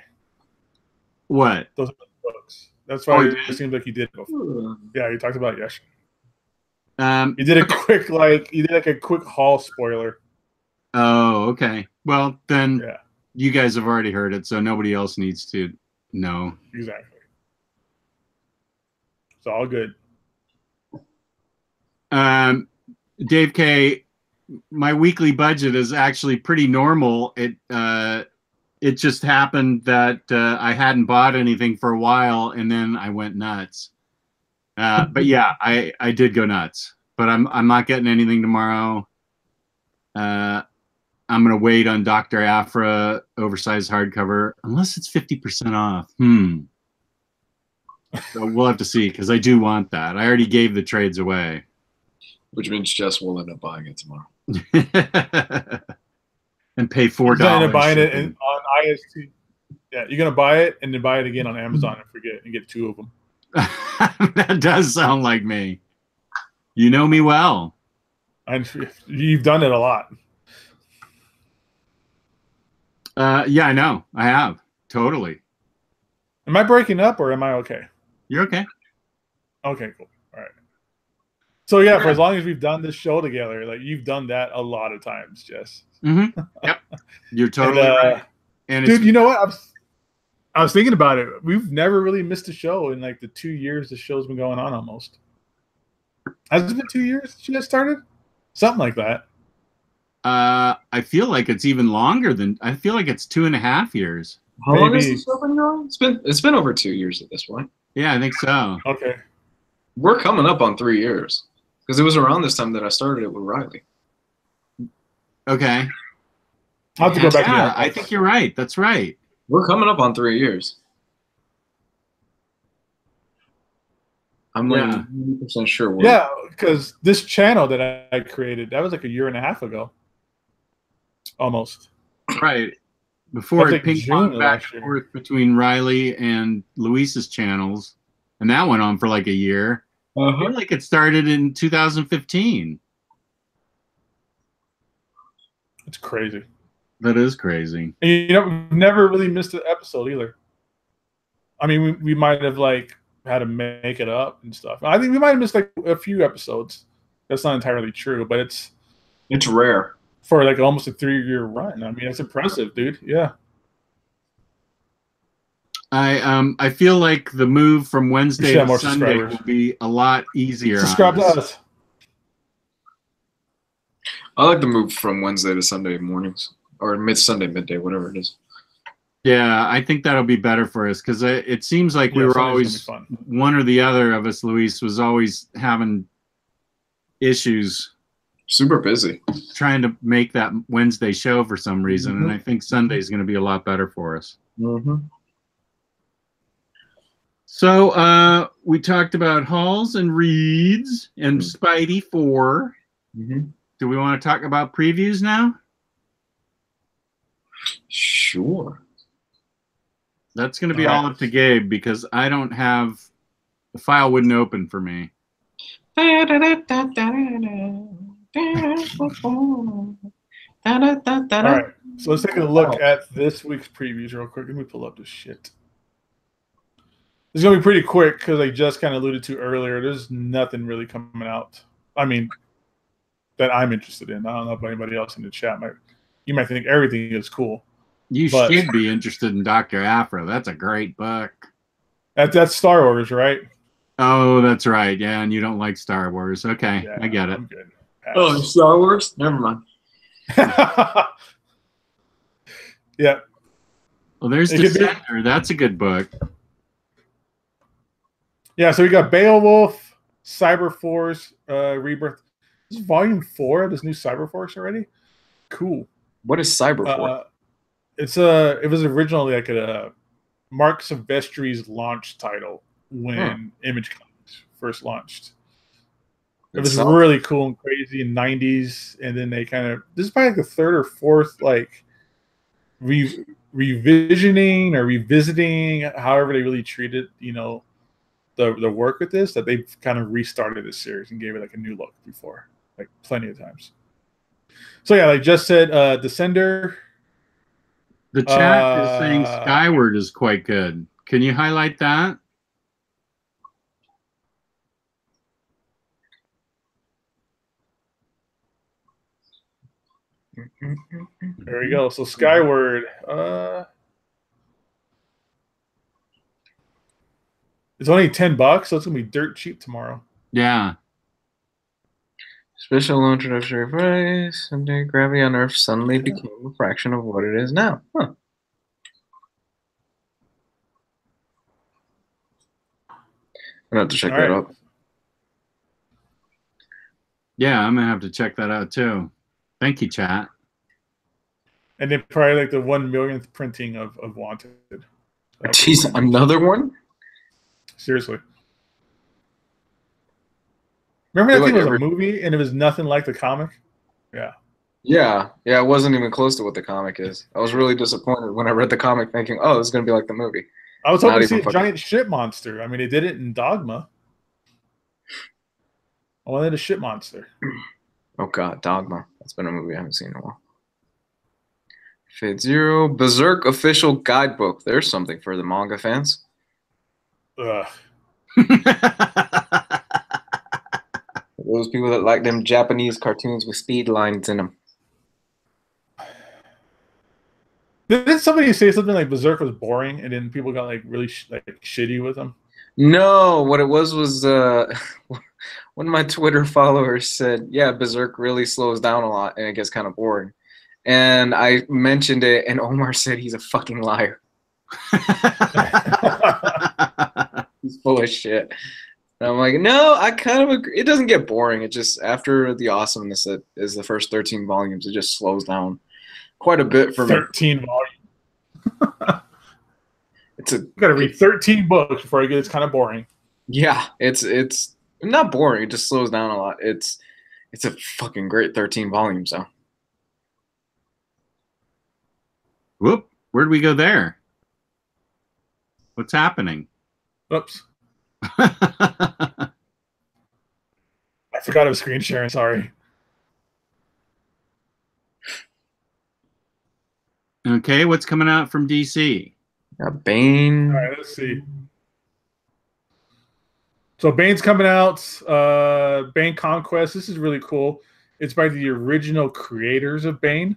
[SPEAKER 1] What?
[SPEAKER 2] Those books. That's why it seems like you did it before. Yeah, you talked about it yesterday. You did a quick a quick haul spoiler.
[SPEAKER 1] Oh, okay. Well, then you guys have already heard it, so nobody else needs to know.
[SPEAKER 2] Exactly. It's all good.
[SPEAKER 1] Dave K, my weekly budget is actually pretty normal. It just happened that I hadn't bought anything for a while, and then I went nuts. But yeah, I did go nuts. But I'm not getting anything tomorrow. I'm gonna wait on Dr. Aphra oversized hardcover unless it's 50% off. So we'll have to see, because I do want that. I already gave the trades away.
[SPEAKER 3] Which means Jess will end up buying it tomorrow.
[SPEAKER 1] And pay $4.
[SPEAKER 2] You're gonna buy it on IST. Yeah, you're gonna buy it and then buy it again on Amazon and forget and get 2 of them.
[SPEAKER 1] That does sound like me. You know me well.
[SPEAKER 2] You've done it a lot.
[SPEAKER 1] Yeah, I know. I have. Totally.
[SPEAKER 2] Am I breaking up or am I okay?
[SPEAKER 1] You're okay.
[SPEAKER 2] Okay, cool. All right. So yeah, for as long as we've done this show together, like you've done that a lot of times, Jess.
[SPEAKER 1] Mm-hmm. Yep. You're totally right. And
[SPEAKER 2] dude, you know what? I was thinking about it. We've never really missed a show in like the 2 years the show's been going on almost. Has it been 2 years she has started? Something like that.
[SPEAKER 1] I feel like it's even longer than. I feel like it's 2.5 years.
[SPEAKER 3] How long has this show been going? It's been over 2 years at this point.
[SPEAKER 1] Yeah, I think so.
[SPEAKER 2] Okay.
[SPEAKER 3] We're coming up on 3 years because it was around this time that I started it with Ryley.
[SPEAKER 1] Okay.
[SPEAKER 2] I'll have to go back.
[SPEAKER 1] Yeah, I think you're right. That's right.
[SPEAKER 3] We're coming up on 3 years. I'm like 90% sure.
[SPEAKER 2] Yeah, because this channel that I created, that was like 1.5 years ago. Almost.
[SPEAKER 1] Right. Before it ping-ponged back and forth between Ryley and Luis's channels, and that went on for like a year. I feel like it started in 2015.
[SPEAKER 2] It's crazy.
[SPEAKER 1] That is crazy.
[SPEAKER 2] And you know, we've never really missed an episode either. I mean, we might have like had to make it up and stuff. I think we might have missed like a few episodes. That's not entirely true, but it's
[SPEAKER 3] rare
[SPEAKER 2] for like almost a 3-year run. I mean, it's impressive, dude. Yeah.
[SPEAKER 1] I feel like the move from Wednesday to Sunday will be a lot easier.
[SPEAKER 2] Subscribe to us.
[SPEAKER 3] I like the move from Wednesday to Sunday mornings or Sunday midday, whatever it is.
[SPEAKER 1] Yeah, I think that'll be better for us because it seems like we were always one or the other of us. Luis was always having issues.
[SPEAKER 3] Super busy
[SPEAKER 1] trying to make that Wednesday show for some reason, and I think Sunday is going to be a lot better for us. So we talked about hauls and reads and Spidey 4. Do we want to talk about previews now?
[SPEAKER 3] Sure.
[SPEAKER 1] That's going to be all up to Gabe because I don't have the file wouldn't open for me.
[SPEAKER 2] All right, so let's take a look at this week's previews real quick. Let me pull up this shit. It's going to be pretty quick because I just kind of alluded to earlier. There's nothing really coming out. I mean, that I'm interested in. I don't know if anybody else in the chat you might think everything is cool.
[SPEAKER 1] You should be interested in Dr. Aphra. That's a great book.
[SPEAKER 2] That's Star Wars, right?
[SPEAKER 1] Oh, that's right. Yeah, and you don't like Star Wars. Okay, yeah, I get it.
[SPEAKER 2] I'm good.
[SPEAKER 3] Oh, Star Wars? Never mind.
[SPEAKER 2] Yeah.
[SPEAKER 1] Well, there's Descender. That's a good book.
[SPEAKER 2] Yeah, so we got Beowulf, Cyberforce, Rebirth. This is volume 4 of this new Cyberforce already. Cool.
[SPEAKER 3] What is Cyberforce?
[SPEAKER 2] It was originally like a Mark Silvestri's launch title when Image Comics first launched. It was really cool and crazy in the 90s, and then they this is probably like the 3rd or 4th like revisioning or revisiting, however they really treated, the work with this, that they've kind of restarted this series and gave it like a new look before, like plenty of times. So yeah, like just said, Descender,
[SPEAKER 1] The chat is saying Skyward is quite good. Can you highlight that?
[SPEAKER 2] There we go. So Skyward. It's only $10, so it's gonna be dirt cheap tomorrow.
[SPEAKER 1] Yeah.
[SPEAKER 3] Special low introductory price. Someday gravity on Earth suddenly became a fraction of what it is now. Huh. I'm gonna have to check that out.
[SPEAKER 1] Yeah, I'm gonna have to check that out too. Thank you, chat.
[SPEAKER 2] And then probably like the 1 millionth printing of Wanted.
[SPEAKER 3] Jeez, another one?
[SPEAKER 2] Seriously. Remember that thing was a movie and it was nothing like the comic? Yeah.
[SPEAKER 3] Yeah, it wasn't even close to what the comic is. I was really disappointed when I read the comic thinking, oh, this is going to be like the movie.
[SPEAKER 2] I was hoping to see a giant ship monster. I mean, they did it in Dogma. I wanted a ship monster.
[SPEAKER 3] Oh, God, Dogma. That's been a movie I haven't seen in a while. Fate Zero, Berserk official guidebook. There's something for the manga fans.
[SPEAKER 2] Ugh.
[SPEAKER 3] Those people that like them Japanese cartoons with speed lines in them.
[SPEAKER 2] Didn't somebody say something like Berserk was boring, and then people got like really shitty with them?
[SPEAKER 3] No, what it was one of my Twitter followers said, "Yeah, Berserk really slows down a lot, and it gets kind of boring." And I mentioned it, and Omar said he's a fucking liar. He's full of shit. And I'm like, no, I kind of agree. It doesn't get boring. It just, after the awesomeness that is the first 13 volumes, it just slows down quite a bit for
[SPEAKER 2] 13 volumes.
[SPEAKER 3] You
[SPEAKER 2] got to read 13 books before it gets kind of boring.
[SPEAKER 3] Yeah, it's not boring. It just slows down a lot. It's a fucking great 13 volumes, though.
[SPEAKER 1] Whoop! Where'd we go there? What's happening?
[SPEAKER 2] Oops. I forgot I was screen sharing. Sorry.
[SPEAKER 1] Okay, what's coming out from DC?
[SPEAKER 3] Bane.
[SPEAKER 2] All right, let's see. So Bane's coming out. Bane Conquest. This is really cool. It's by the original creators of Bane.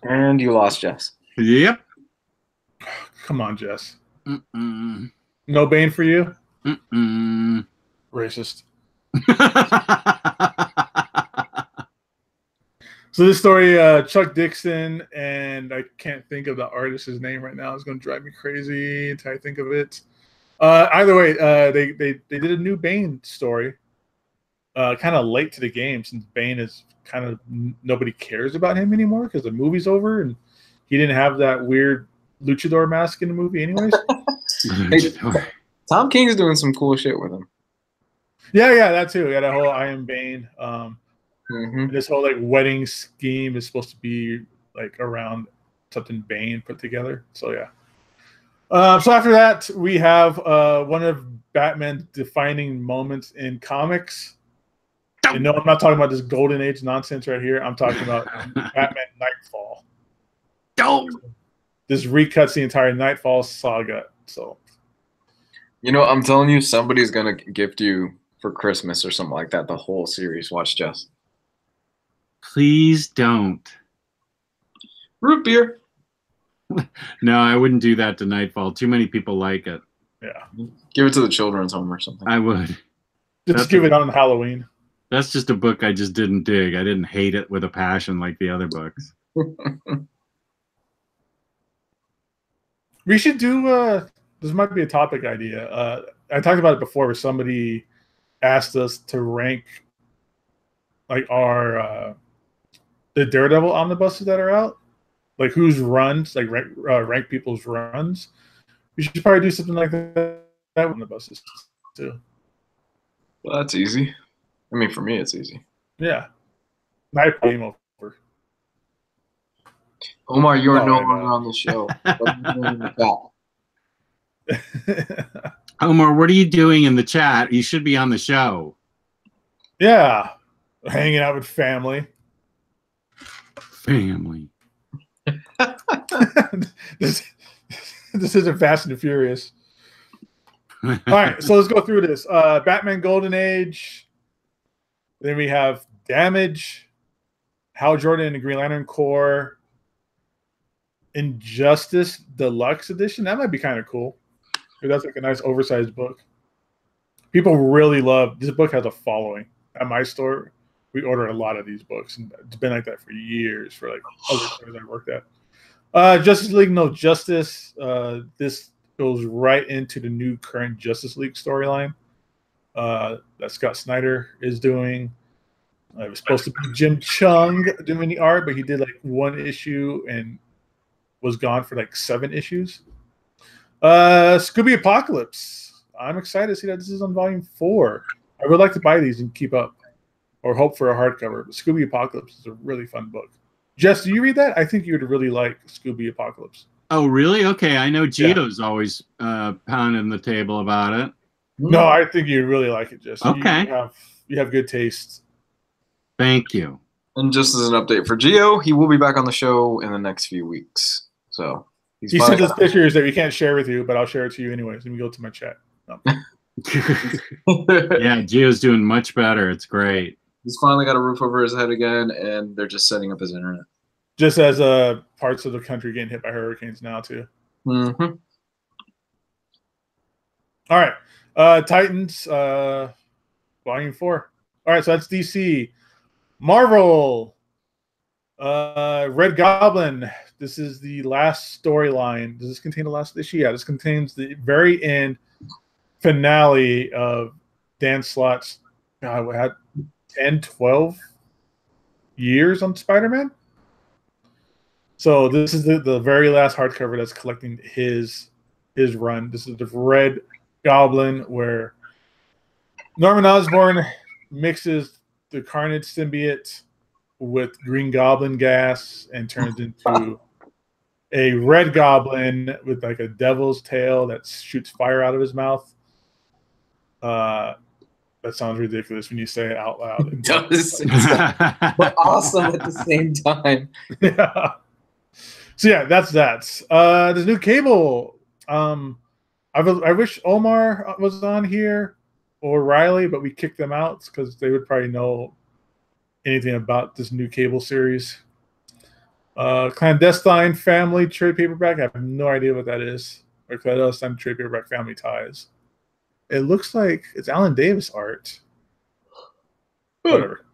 [SPEAKER 3] And you lost Jess.
[SPEAKER 1] Yep.
[SPEAKER 2] Come on, Jess. No Bane for you? Racist. So this story, Chuck Dixon, and I can't think of the artist's name right now. It's going to drive me crazy until I think of it. Either way, they did a new Bane story, kind of late to the game, since Bane is kind of nobody cares about him anymore because the movie's over and he didn't have that weird luchador mask in the movie anyways.
[SPEAKER 3] Hey, Tom King's doing some cool shit with him.
[SPEAKER 2] Yeah, that too. Yeah, that whole I Am Bane. This whole like wedding scheme is supposed to be like around something Bane put together. So yeah. So after that, we have one of Batman's defining moments in comics. And no, I'm not talking about this Golden Age nonsense right here. I'm talking about Batman Nightfall. This recuts the entire Nightfall saga. So,
[SPEAKER 3] you know, I'm telling you, somebody's gonna gift you for Christmas or something like that the whole series. Watch Jess.
[SPEAKER 1] Please don't.
[SPEAKER 3] Root beer.
[SPEAKER 1] No, I wouldn't do that to Nightfall. Too many people like it.
[SPEAKER 2] Yeah.
[SPEAKER 3] Give it to the children's home or something.
[SPEAKER 1] I would.
[SPEAKER 2] Just give it on Halloween.
[SPEAKER 1] That's just a book I just didn't dig. I didn't hate it with a passion like the other books. We should do this might be a topic idea. I talked about it before where somebody asked us to rank like our the Daredevil omnibuses that are out. Like whose runs, like rank people's runs. We should probably do something like that with omnibuses too.
[SPEAKER 3] Well, that's easy. I mean, for me, it's easy.
[SPEAKER 2] Yeah. Night game over.
[SPEAKER 3] Omar, you're no longer on the show.
[SPEAKER 1] Omar, what are you doing in the chat? You should be on the show.
[SPEAKER 2] Yeah. Hanging out with family.
[SPEAKER 1] Family.
[SPEAKER 2] this isn't Fast and Furious. All right, so let's go through this. Batman Golden Age. Then we have Damage, Hal Jordan and the Green Lantern Corps, Injustice Deluxe Edition. That might be kind of cool. That's like a nice oversized book. People really love this book. Has a following at my store. We order a lot of these books, and it's been like that for years for like other stores I worked at. Justice League No Justice. This goes right into the new current Justice League storyline that Scott Snyder is doing. It was supposed to be Jim Chung doing the art, but he did like one issue and was gone for like 7 issues. Scooby Apocalypse. I'm excited to see that this is on volume 4. I would like to buy these and keep up or hope for a hardcover. But Scooby Apocalypse is a really fun book. Jess, do you read that? I think you would really like Scooby Apocalypse.
[SPEAKER 1] Oh, really? Okay. I know Gito's always pounding the table about it.
[SPEAKER 2] No, I think you'd really like it, Jess.
[SPEAKER 1] Okay.
[SPEAKER 2] You have good taste.
[SPEAKER 1] Thank you.
[SPEAKER 3] And just as an update for Gio, he will be back on the show in the next few weeks. So
[SPEAKER 2] he sent us pictures that we can't share with you, but I'll share it to you anyways. Let me go to my chat. No.
[SPEAKER 1] Yeah, Gio's doing much better. It's great.
[SPEAKER 3] He's finally got a roof over his head again, and they're just setting up his internet.
[SPEAKER 2] Just as parts of the country getting hit by hurricanes now, too.
[SPEAKER 3] Mm-hmm.
[SPEAKER 2] All right. Titans, Volume 4. All right, so that's DC. Marvel, Red Goblin. This is the last storyline. Does this contain the last issue? Yeah, this contains the very end finale of Dan Slott's, God, we had 10, 12 years on Spider-Man. So this is the very last hardcover that's collecting his run. This is the Red Goblin, where Norman Osborn mixes the Carnage symbiote with Green Goblin gas and turns into a Red Goblin with like a devil's tail that shoots fire out of his mouth. That sounds ridiculous when you say it out loud.
[SPEAKER 3] It does. But awesome at the same time.
[SPEAKER 2] Yeah. So yeah, that's that. There's new Cable. I wish Omar was on here or Ryley, but we kicked them out because they would probably know anything about this new Cable series. Clandestine Family trade paperback. I have no idea what that is. Or Clandestine trade paperback Family Ties. It looks like it's Alan Davis art. Whatever.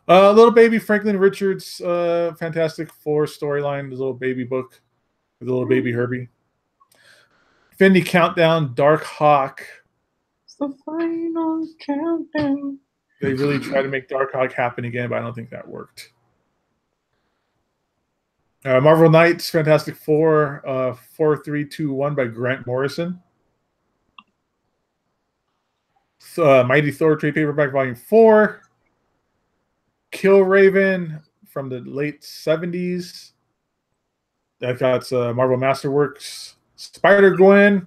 [SPEAKER 2] Little Baby Franklin Richards, Fantastic Four storyline. This little baby book with a little baby Herbie. Infinity Countdown, Dark Hawk.
[SPEAKER 3] It's the final countdown.
[SPEAKER 2] They really tried to make Dark Hawk happen again, but I don't think that worked. Marvel Knights, Fantastic Four, 4321 by Grant Morrison. Mighty Thor trade paperback volume 4. Kill Raven from the late 70s. That got Marvel Masterworks. Spider-Gwen.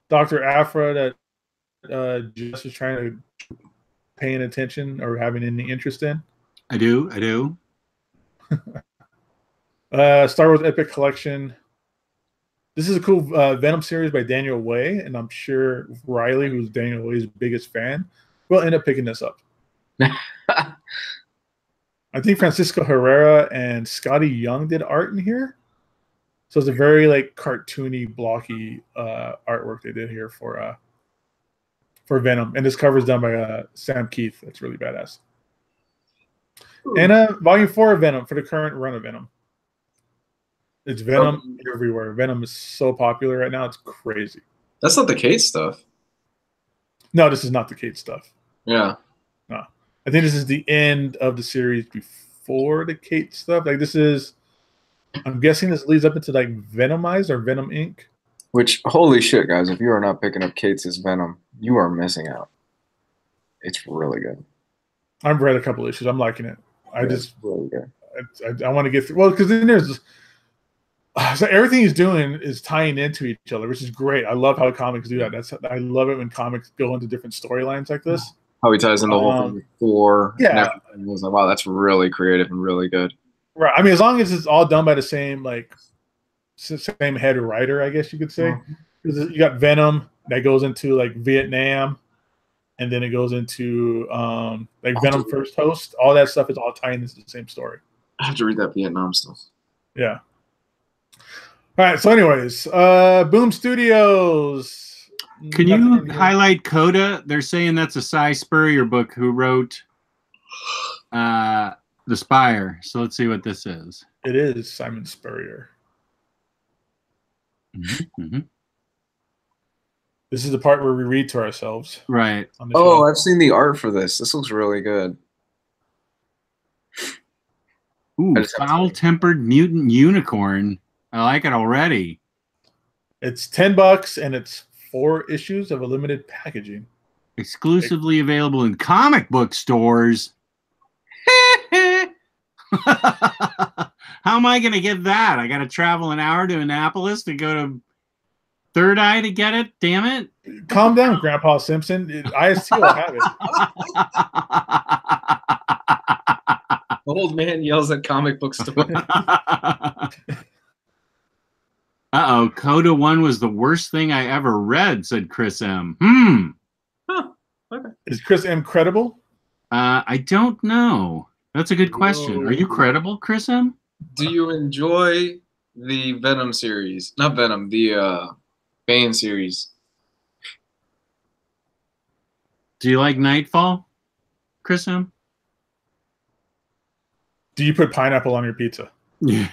[SPEAKER 2] Dr. Aphra that Jess is trying to paying attention or having any interest in.
[SPEAKER 1] I do.
[SPEAKER 2] Star Wars Epic Collection. This is a cool Venom series by Daniel Way, and I'm sure Ryley, who's Daniel Way's biggest fan, will end up picking this up. I think Francisco Herrera and Scotty Young did art in here. So it's a very like cartoony, blocky artwork they did here for Venom. And this cover is done by Sam Keith. That's really badass. Ooh. And volume 4 of Venom for the current run of Venom. It's Venom everywhere. Venom is so popular right now. It's crazy.
[SPEAKER 3] That's not the Kate stuff.
[SPEAKER 2] No, this is not the Kate stuff.
[SPEAKER 3] Yeah.
[SPEAKER 2] No. I think this is the end of the series before the Kate stuff. Like this is, I'm guessing this leads up into like Venomized or Venom Inc.
[SPEAKER 3] Which, holy shit, guys, if you are not picking up Kate's Venom, you are missing out. It's really good.
[SPEAKER 2] I've read a couple issues. I'm liking it.
[SPEAKER 3] It's really good.
[SPEAKER 2] I want to get through. Well, because then there's so everything he's doing is tying into each other, which is great. I love how comics do that. I love it when comics go into different storylines like this.
[SPEAKER 3] How he ties in the whole thing with Thor.
[SPEAKER 2] Yeah.
[SPEAKER 3] And I was like, wow, that's really creative and really good.
[SPEAKER 2] Right. I mean, as long as it's all done by the same same head writer, I guess you could say. You got Venom that goes into like Vietnam, and then it goes into like Venom First Host. All that stuff is all tying into the same story.
[SPEAKER 3] I have to read that Vietnam stuff.
[SPEAKER 2] Yeah. All right. So, anyways, Boom Studios.
[SPEAKER 1] Can you highlight Coda? They're saying that's a Cy Spurrier book who wrote The Spire. So let's see what this is.
[SPEAKER 2] It is Simon Spurrier. This is the part where we read to ourselves.
[SPEAKER 1] Right.
[SPEAKER 3] Oh, I've seen the art for this. This looks really good.
[SPEAKER 1] Ooh, Foul-Tempered Mutant Unicorn. I like it already.
[SPEAKER 2] It's $10 and it's 4 issues of a limited packaging.
[SPEAKER 1] Exclusively available in comic book stores. How am I going to get that? I got to travel an hour to Annapolis to go to Third Eye to get it? Damn it.
[SPEAKER 2] Calm down, Grandpa Simpson. IST will have it.
[SPEAKER 3] Old man yells at comic book store.
[SPEAKER 1] Uh-oh, Coda 1 was the worst thing I ever read, said Chris M.
[SPEAKER 2] Huh, okay. Is Chris M credible?
[SPEAKER 1] I don't know. That's a good question. Are you credible, Chris M?
[SPEAKER 3] Do you enjoy the Venom series? Not Venom, the Bane series.
[SPEAKER 1] Do you like Nightfall, Chris M?
[SPEAKER 2] Do you put pineapple on your pizza?
[SPEAKER 1] Yeah,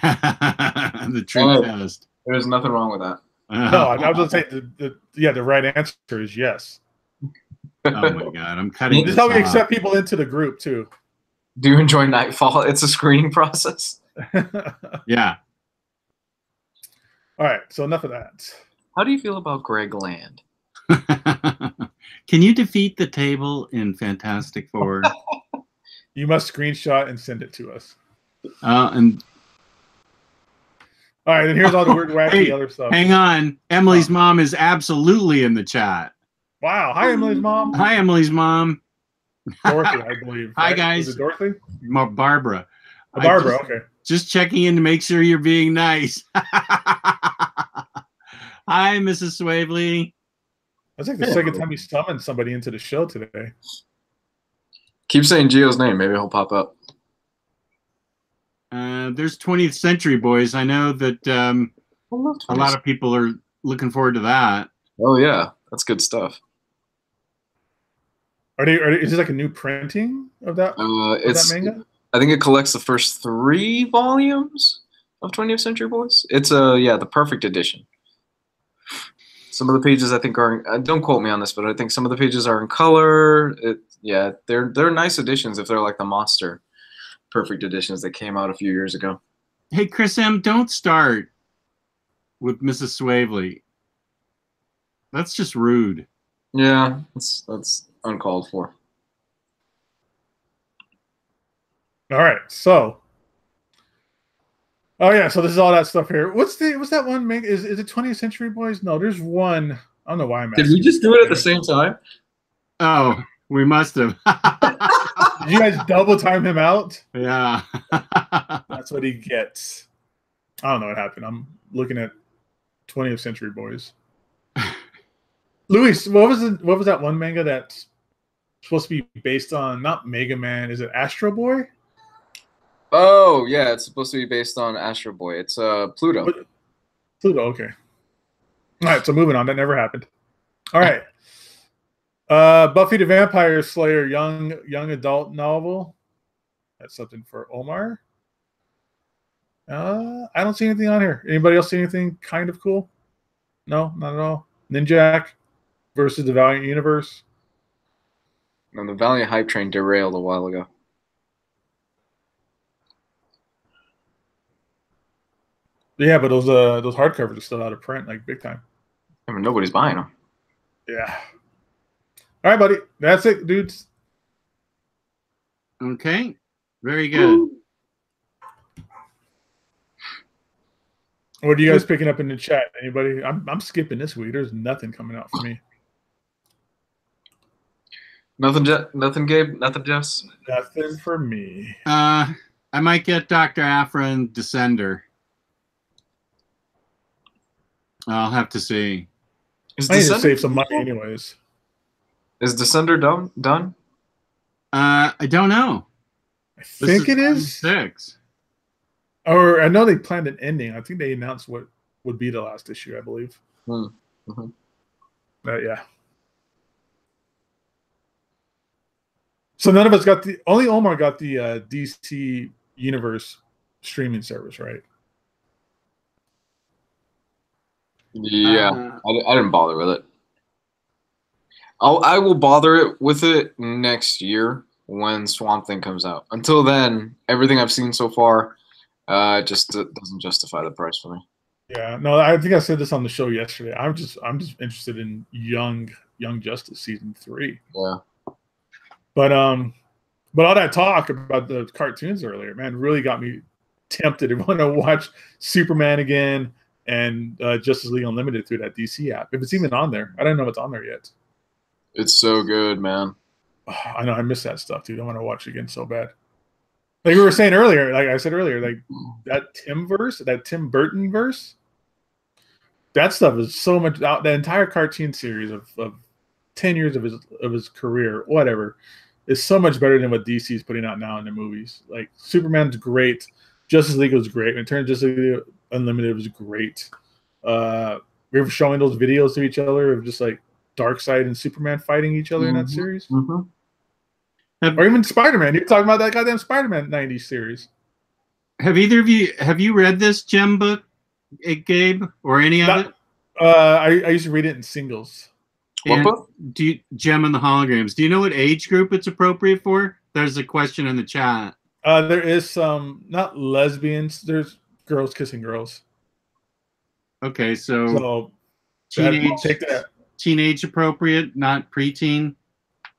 [SPEAKER 1] the truth test.
[SPEAKER 3] There's nothing wrong with that.
[SPEAKER 2] No, I was going to say, the right answer is yes.
[SPEAKER 1] Oh my God, I'm cutting
[SPEAKER 2] this is how we accept people into the group, too.
[SPEAKER 3] Do you enjoy Nightfall? It's a screening process.
[SPEAKER 1] Yeah.
[SPEAKER 2] All right, so enough of that.
[SPEAKER 3] How do you feel about Greg Land?
[SPEAKER 1] Can you defeat the table in Fantastic Four?
[SPEAKER 2] You must screenshot and send it to us.
[SPEAKER 1] And
[SPEAKER 2] all right, and here's all the weird, wacky other stuff.
[SPEAKER 1] Hang on. Emily's mom is absolutely in the chat.
[SPEAKER 2] Wow. Hi, Emily's mom.
[SPEAKER 1] Hi, Emily's mom.
[SPEAKER 2] Dorothy, I believe.
[SPEAKER 1] Hi,
[SPEAKER 2] right?
[SPEAKER 1] guys.
[SPEAKER 2] Is it Dorothy?
[SPEAKER 1] Barbara.
[SPEAKER 2] Barbara, okay.
[SPEAKER 1] Just checking in to make sure you're being nice. Hi, Mrs. Swavely.
[SPEAKER 2] That's like the second time you summoned somebody into the show today.
[SPEAKER 3] Keep saying Gio's name. Maybe he'll pop up.
[SPEAKER 1] There's 20th Century Boys. I know that a lot of people are looking forward to that.
[SPEAKER 3] Oh, yeah. That's good stuff.
[SPEAKER 2] Is this like a new printing of that, that manga?
[SPEAKER 3] I think it collects the first 3 volumes of 20th Century Boys. It's the perfect edition. Some of the pages I think are don't quote me on this, but I think some of the pages are in color. They're nice editions if they're like the Monster perfect editions that came out a few years ago.
[SPEAKER 1] Hey, Chris M, don't start with Mrs. Swavely. That's just rude.
[SPEAKER 3] Yeah, that's uncalled for.
[SPEAKER 2] All right, so. Oh yeah, so this is all that stuff here. What's that one manga? Is it 20th Century Boys? No, there's one. I don't know why I'm asking.
[SPEAKER 3] Did we just do it at the same time?
[SPEAKER 1] Oh, we must have.
[SPEAKER 2] Did you guys double time him out?
[SPEAKER 1] Yeah.
[SPEAKER 2] That's what he gets. I don't know what happened. I'm looking at 20th Century Boys. Luis, what was that one manga that's supposed to be based on not Mega Man? Is it Astro Boy?
[SPEAKER 3] Oh yeah, it's supposed to be based on Astro Boy. It's Pluto.
[SPEAKER 2] Pluto, okay. All right, so moving on. That never happened. All right. Buffy the Vampire Slayer young adult novel. That's something for Omar. I don't see anything on here. Anybody else see anything kind of cool? No, not at all. Ninjak versus the Valiant Universe.
[SPEAKER 3] No, the Valiant hype train derailed a while ago.
[SPEAKER 2] Yeah, but those hardcovers are still out of print, like big time.
[SPEAKER 3] I mean, nobody's buying them.
[SPEAKER 2] Yeah. All right, buddy. That's it, dudes.
[SPEAKER 1] Okay. Very good. Woo.
[SPEAKER 2] What are you guys picking up in the chat? Anybody? I'm skipping this week. There's nothing coming out for me.
[SPEAKER 3] Nothing, Gabe. Nothing, Jess.
[SPEAKER 2] Nothing for me.
[SPEAKER 1] I might get Dr. Aphra and Descender. I'll have to see.
[SPEAKER 2] I need to save some money anyways.
[SPEAKER 3] Is Descender done?
[SPEAKER 1] I don't know.
[SPEAKER 2] I think it is
[SPEAKER 1] 6.
[SPEAKER 2] Or I know they planned an ending. I think they announced what would be the last issue, I believe.
[SPEAKER 3] Mm-hmm.
[SPEAKER 2] Yeah. So none of us got only Omar got the DC Universe streaming service, right?
[SPEAKER 3] Yeah, I didn't bother with it. I will bother with it next year when Swamp Thing comes out. Until then, everything I've seen so far just doesn't justify the price for me.
[SPEAKER 2] Yeah, no, I think I said this on the show yesterday. I'm just interested in Young Justice season 3.
[SPEAKER 3] Yeah.
[SPEAKER 2] But all that talk about the cartoons earlier, man, really got me tempted to want to watch Superman again and Justice League Unlimited through that DC app. If it's even on there. I don't know if it's on there yet.
[SPEAKER 3] It's so good, man.
[SPEAKER 2] Oh, I know, I miss that stuff, dude. I want to watch it again so bad. Like we were saying earlier, like I said earlier, like that Tim Burton verse, that stuff is so much. The entire cartoon series of 10 years of his career, whatever, is so much better than what DC is putting out now in the movies. Like Superman's great, Justice League was great. In terms of Justice League Unlimited was great. We were showing those videos to each other of just like Darkseid and Superman fighting each other in that series.
[SPEAKER 3] Mm-hmm.
[SPEAKER 2] Or even Spider-Man. You're talking about that goddamn Spider-Man 90s series.
[SPEAKER 1] Have either of you read this Gem book, Gabe, or any of it?
[SPEAKER 2] I used to read it in singles.
[SPEAKER 1] What book? Gem and the Holograms. Do you know what age group it's appropriate for? There's a question in the chat.
[SPEAKER 2] There is some, not lesbians. There's girls kissing girls.
[SPEAKER 1] Okay, so teenage appropriate, not preteen.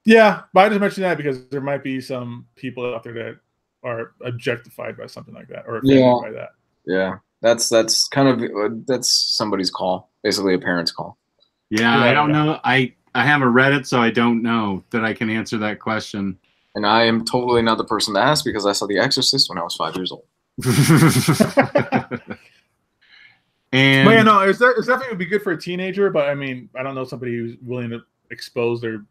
[SPEAKER 2] Yeah, but I just mentioned that because there might be some people out there that are objectified by something like that or offended by that.
[SPEAKER 3] Yeah, that's kind of that's somebody's call, basically a parent's call.
[SPEAKER 1] Yeah, I don't know. I haven't read it, so I don't know that I can answer that question.
[SPEAKER 3] And I am totally not the person to ask because I saw The Exorcist when I was 5 years old.
[SPEAKER 1] And
[SPEAKER 2] well, yeah, no, it's definitely would be good for a teenager, but I mean, I don't know somebody who's willing to expose their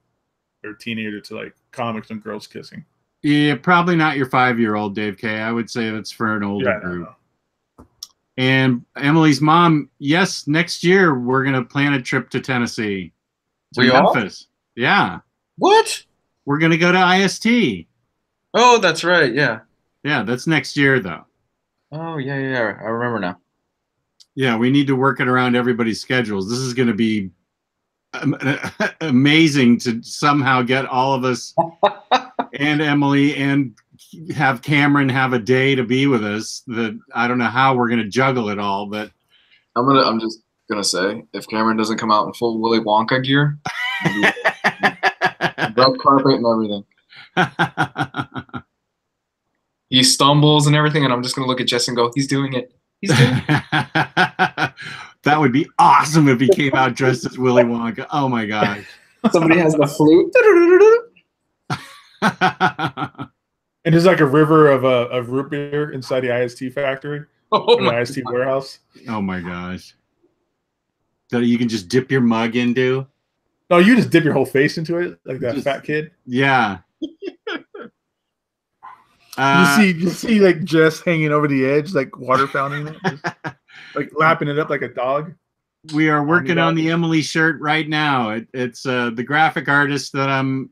[SPEAKER 2] teenager to like comics and girls kissing.
[SPEAKER 1] Yeah, probably not your 5-year-old, Dave K. I would say that's for an older group. No. And Emily's mom, yes, next year we're gonna plan a trip to Tennessee. To Memphis. Yeah.
[SPEAKER 3] What?
[SPEAKER 1] We're gonna go to IST.
[SPEAKER 3] Oh, that's right. Yeah.
[SPEAKER 1] Yeah, that's next year though.
[SPEAKER 3] Oh yeah. I remember now.
[SPEAKER 1] Yeah, we need to work it around everybody's schedules. This is going to be amazing to somehow get all of us and Emily and have Cameron have a day to be with us. That I don't know how we're going to juggle it all, but
[SPEAKER 3] I'm just gonna say if Cameron doesn't come out in full Willy Wonka gear, red carpet and everything. He stumbles and everything, and I'm just gonna look at Jess and go, "He's doing it. He's doing it."
[SPEAKER 1] That would be awesome if he came out dressed as Willy Wonka. Oh my gosh!
[SPEAKER 3] Somebody has the flute.
[SPEAKER 2] And there's like a river of root beer inside the IST factory, the IST warehouse.
[SPEAKER 1] Oh my gosh! That you can just dip your mug into.
[SPEAKER 2] No, you just dip your whole face into it, like that fat kid.
[SPEAKER 1] Yeah.
[SPEAKER 2] You see, like Jess hanging over the edge, like water fountain it, just, like lapping it up like a dog.
[SPEAKER 1] We are working on the Emily shirt right now. It's the graphic artist that I'm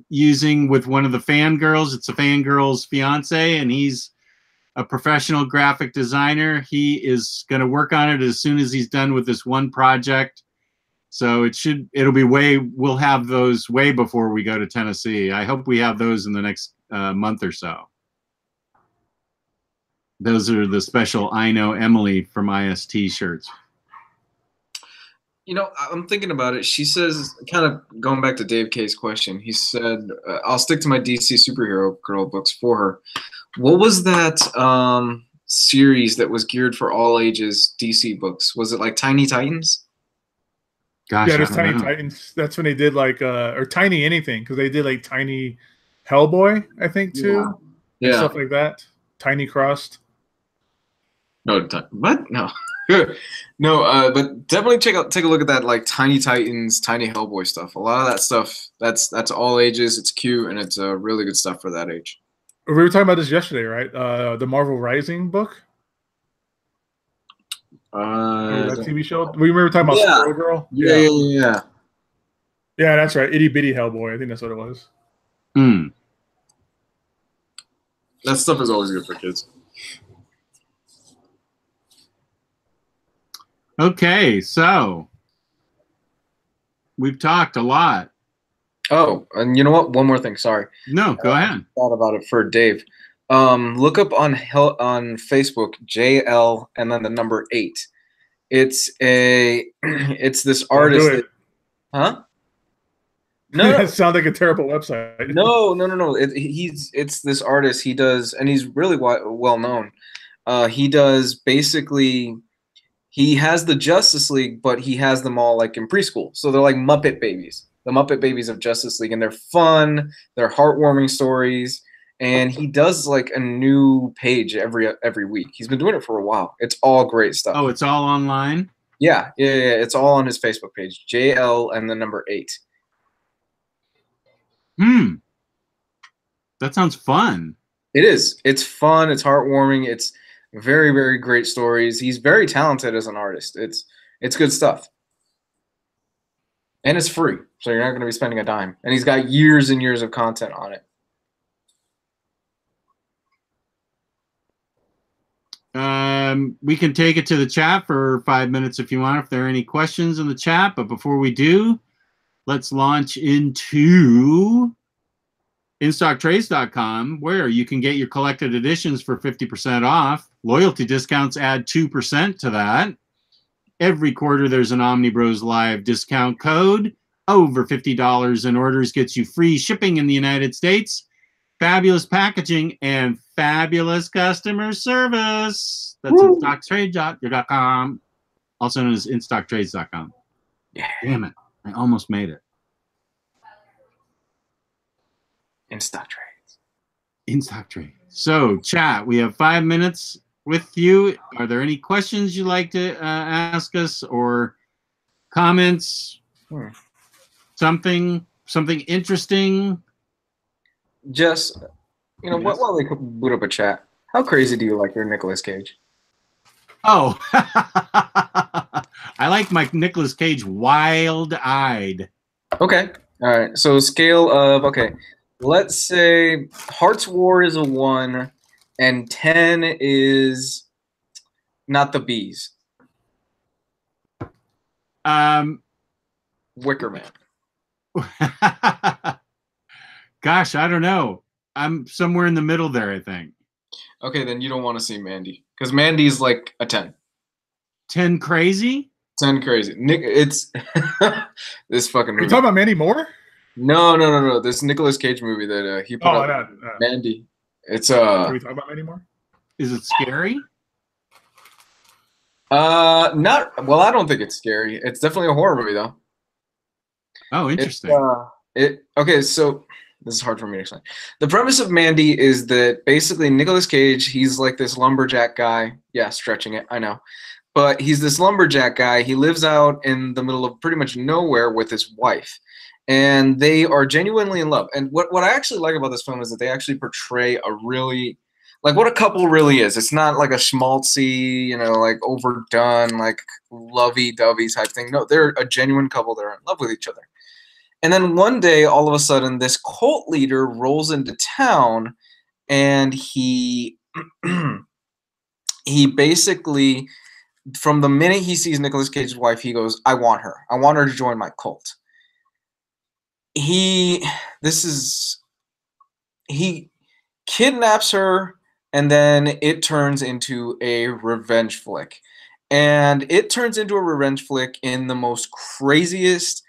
[SPEAKER 1] using with one of the fangirls. It's a fangirl's fiance, and he's a professional graphic designer. He is going to work on it as soon as he's done with this one project. So we'll have those way before we go to Tennessee. I hope we have those in the next month or so. Those are the special I Know Emily from IST shirts.
[SPEAKER 3] You know, I'm thinking about it. She says, kind of going back to Dave K's question, he said, I'll stick to my DC superhero girl books for her. What was that series that was geared for all ages DC books? Was it like Tiny Titans?
[SPEAKER 2] Gosh, yeah, there's Tiny Titans. That's when they did like, or Tiny Anything, because they did like Tiny Hellboy, I think, too. and stuff like that. Tiny Crust.
[SPEAKER 3] No, what? No. No, but definitely take a look at that, like Tiny Titans, Tiny Hellboy stuff. A lot of that stuff, that's all ages. It's cute, and it's really good stuff for that age.
[SPEAKER 2] We were talking about this yesterday, right? The Marvel Rising book. That TV show. We were talking about Squirrel Girl.
[SPEAKER 3] Yeah.
[SPEAKER 2] Yeah, that's right. Itty Bitty Hellboy. I think that's what it was.
[SPEAKER 3] That stuff is always good for kids.
[SPEAKER 1] Okay, so we've talked a lot.
[SPEAKER 3] Oh, and you know what? One more thing. Sorry.
[SPEAKER 1] No, go ahead.
[SPEAKER 3] Thought about it for Dave. Look up on Facebook JL and then the number 8. It's this artist. Huh?
[SPEAKER 2] No, that sounds like a terrible website.
[SPEAKER 3] No. It's this artist. He does, and he's really well known. He does basically. He has the Justice League, but he has them all like in preschool. So they're like Muppet Babies, the Muppet Babies of Justice League, and they're fun. They're heartwarming stories, and he does like a new page every week. He's been doing it for a while. It's all great stuff.
[SPEAKER 1] Oh, it's all online?
[SPEAKER 3] Yeah. It's all on his Facebook page, JL and the number 8.
[SPEAKER 1] That sounds fun.
[SPEAKER 3] It is. It's fun. It's heartwarming. It's very, very great stories. He's very talented as an artist. It's good stuff. And it's free, so you're not going to be spending a dime. And he's got years and years of content on it.
[SPEAKER 1] We can take it to the chat for 5 minutes if you want, if there are any questions in the chat. But before we do, let's launch into InStockTrades.com, where you can get your collected editions for 50% off. Loyalty discounts add 2% to that. Every quarter, there's an Omniboslive discount code. Over $50 in orders gets you free shipping in the United States, fabulous packaging, and fabulous customer service. That's InStockTrades.com, also known as InStockTrades.com.
[SPEAKER 3] Yeah.
[SPEAKER 1] Damn it. I almost made it. InStockTrades. So, chat, we have 5 minutes with you. Are there any questions you'd like to ask us, or comments? Something interesting?
[SPEAKER 3] Just, while they boot up a chat, how crazy do you like your Nicolas Cage?
[SPEAKER 1] Oh, I like my Nicolas Cage wild-eyed.
[SPEAKER 3] Okay. All right. So scale of, okay, let's say Heart's War is a 1 and 10 is not the bees. Wicker Man.
[SPEAKER 1] Gosh, I don't know. I'm somewhere in the middle there, I think.
[SPEAKER 3] Okay, then you don't want to see Mandy, because Mandy's like a 10.
[SPEAKER 1] 10 crazy?
[SPEAKER 3] 10 crazy. Nick, it's this fucking movie.
[SPEAKER 2] Are you talking about Mandy Moore?
[SPEAKER 3] No. This Nicolas Cage movie that he put out. Mandy. It's
[SPEAKER 2] Are we talking about Mandy Moore?
[SPEAKER 1] Is it scary?
[SPEAKER 3] Not well. I don't think it's scary. It's definitely a horror movie, though.
[SPEAKER 1] Oh, interesting.
[SPEAKER 3] Okay, so this is hard for me to explain. The premise of Mandy is that basically Nicolas Cage, he's like this lumberjack guy. Yeah, stretching it, I know. But he's this lumberjack guy. He lives out in the middle of pretty much nowhere with his wife. And they are genuinely in love. And what I actually like about this film is that they actually portray a really, like, what a couple really is. It's not like a schmaltzy, like overdone, like lovey-dovey type thing. No, they're a genuine couple that are in love with each other. And then one day, all of a sudden, this cult leader rolls into town, and he basically, from the minute he sees Nicolas Cage's wife, he goes, I want her. I want her to join my cult. He kidnaps her, and then it turns into a revenge flick. And it turns into a revenge flick in the most craziest,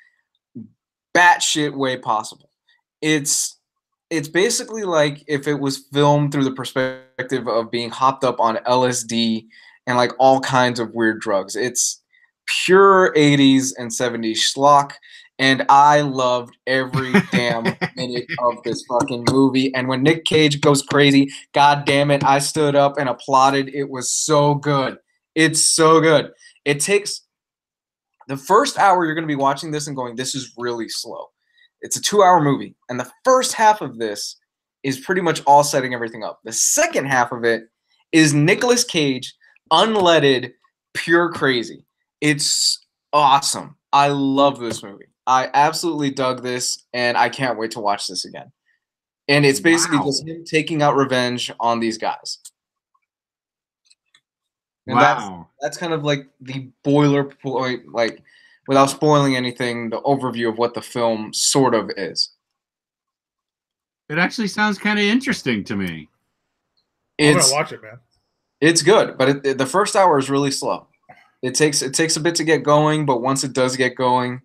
[SPEAKER 3] batshit way possible. It's basically like if it was filmed through the perspective of being hopped up on LSD and like all kinds of weird drugs. It's pure 80s and 70s schlock. And I loved every damn minute of this fucking movie. And when Nick Cage goes crazy, god damn it, I stood up and applauded. It was so good. It's so good. It takes the first hour you're going to be watching this and going, this is really slow. It's a 2-hour movie. And the first half of this is pretty much all setting everything up. The second half of it is Nicolas Cage, unleaded, pure crazy. It's awesome. I love this movie. I absolutely dug this, and I can't wait to watch this again. And it's basically just him taking out revenge on these guys. And that's kind of like the boilerplate, like without spoiling anything, the overview of what the film sort of is.
[SPEAKER 1] It actually sounds kind of interesting to me.
[SPEAKER 2] I'm gonna watch it, man.
[SPEAKER 3] It's good, but the first hour is really slow. It takes a bit to get going, but once it does get going,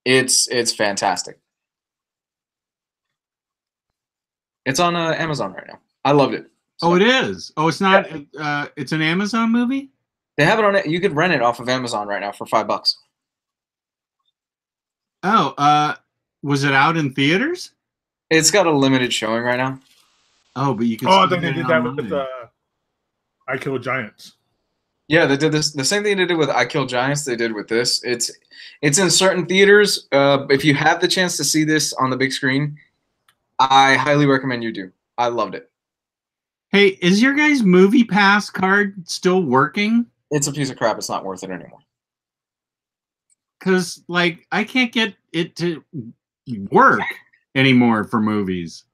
[SPEAKER 3] it's fantastic. It's on Amazon right now. I loved it.
[SPEAKER 1] So, oh, it is. Oh, it's not. Yeah. It's an Amazon movie.
[SPEAKER 3] They have it on it. You could rent it off of Amazon right now for $5.
[SPEAKER 1] Oh, was it out in theaters?
[SPEAKER 3] It's got a limited showing right now.
[SPEAKER 1] Oh, but you can.
[SPEAKER 2] Oh, I think they did that with I Kill Giants.
[SPEAKER 3] Yeah, they did this. The same thing they did with I Kill Giants, they did with this. It's in certain theaters. If you have the chance to see this on the big screen, I highly recommend you do. I loved it.
[SPEAKER 1] Hey, is your guys' Movie Pass card still working?
[SPEAKER 3] It's a piece of crap. It's not worth it anymore.
[SPEAKER 1] Because, like, I can't get it to work anymore for movies.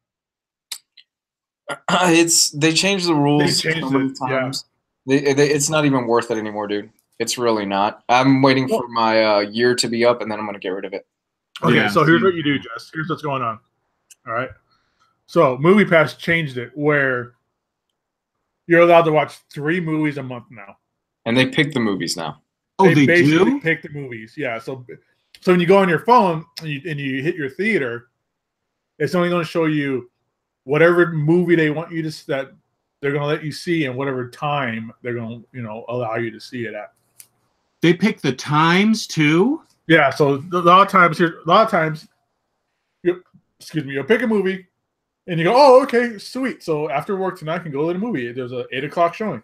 [SPEAKER 3] They changed the rules
[SPEAKER 2] so many times.
[SPEAKER 3] Yeah. It's not even worth it anymore, dude. It's really not. I'm waiting for my year to be up, and then I'm going to get rid of it.
[SPEAKER 2] Okay, yeah, so here's what you do, Jess. Here's what's going on. All right? So Movie Pass changed it where you're allowed to watch 3 movies a month now.
[SPEAKER 3] And they pick the movies now.
[SPEAKER 1] Oh, they
[SPEAKER 2] basically
[SPEAKER 1] do?
[SPEAKER 2] pick the movies. Yeah, so when you go on your phone and you hit your theater, it's only going to show you whatever movie they want you to that they're going to let you see and whatever time they're going to allow you to see it at.
[SPEAKER 1] They pick the times too?
[SPEAKER 2] Yeah, so a lot of times you'll pick a movie and you go, oh, okay, sweet. So after work tonight I can go to the movie. There's a 8 o'clock showing.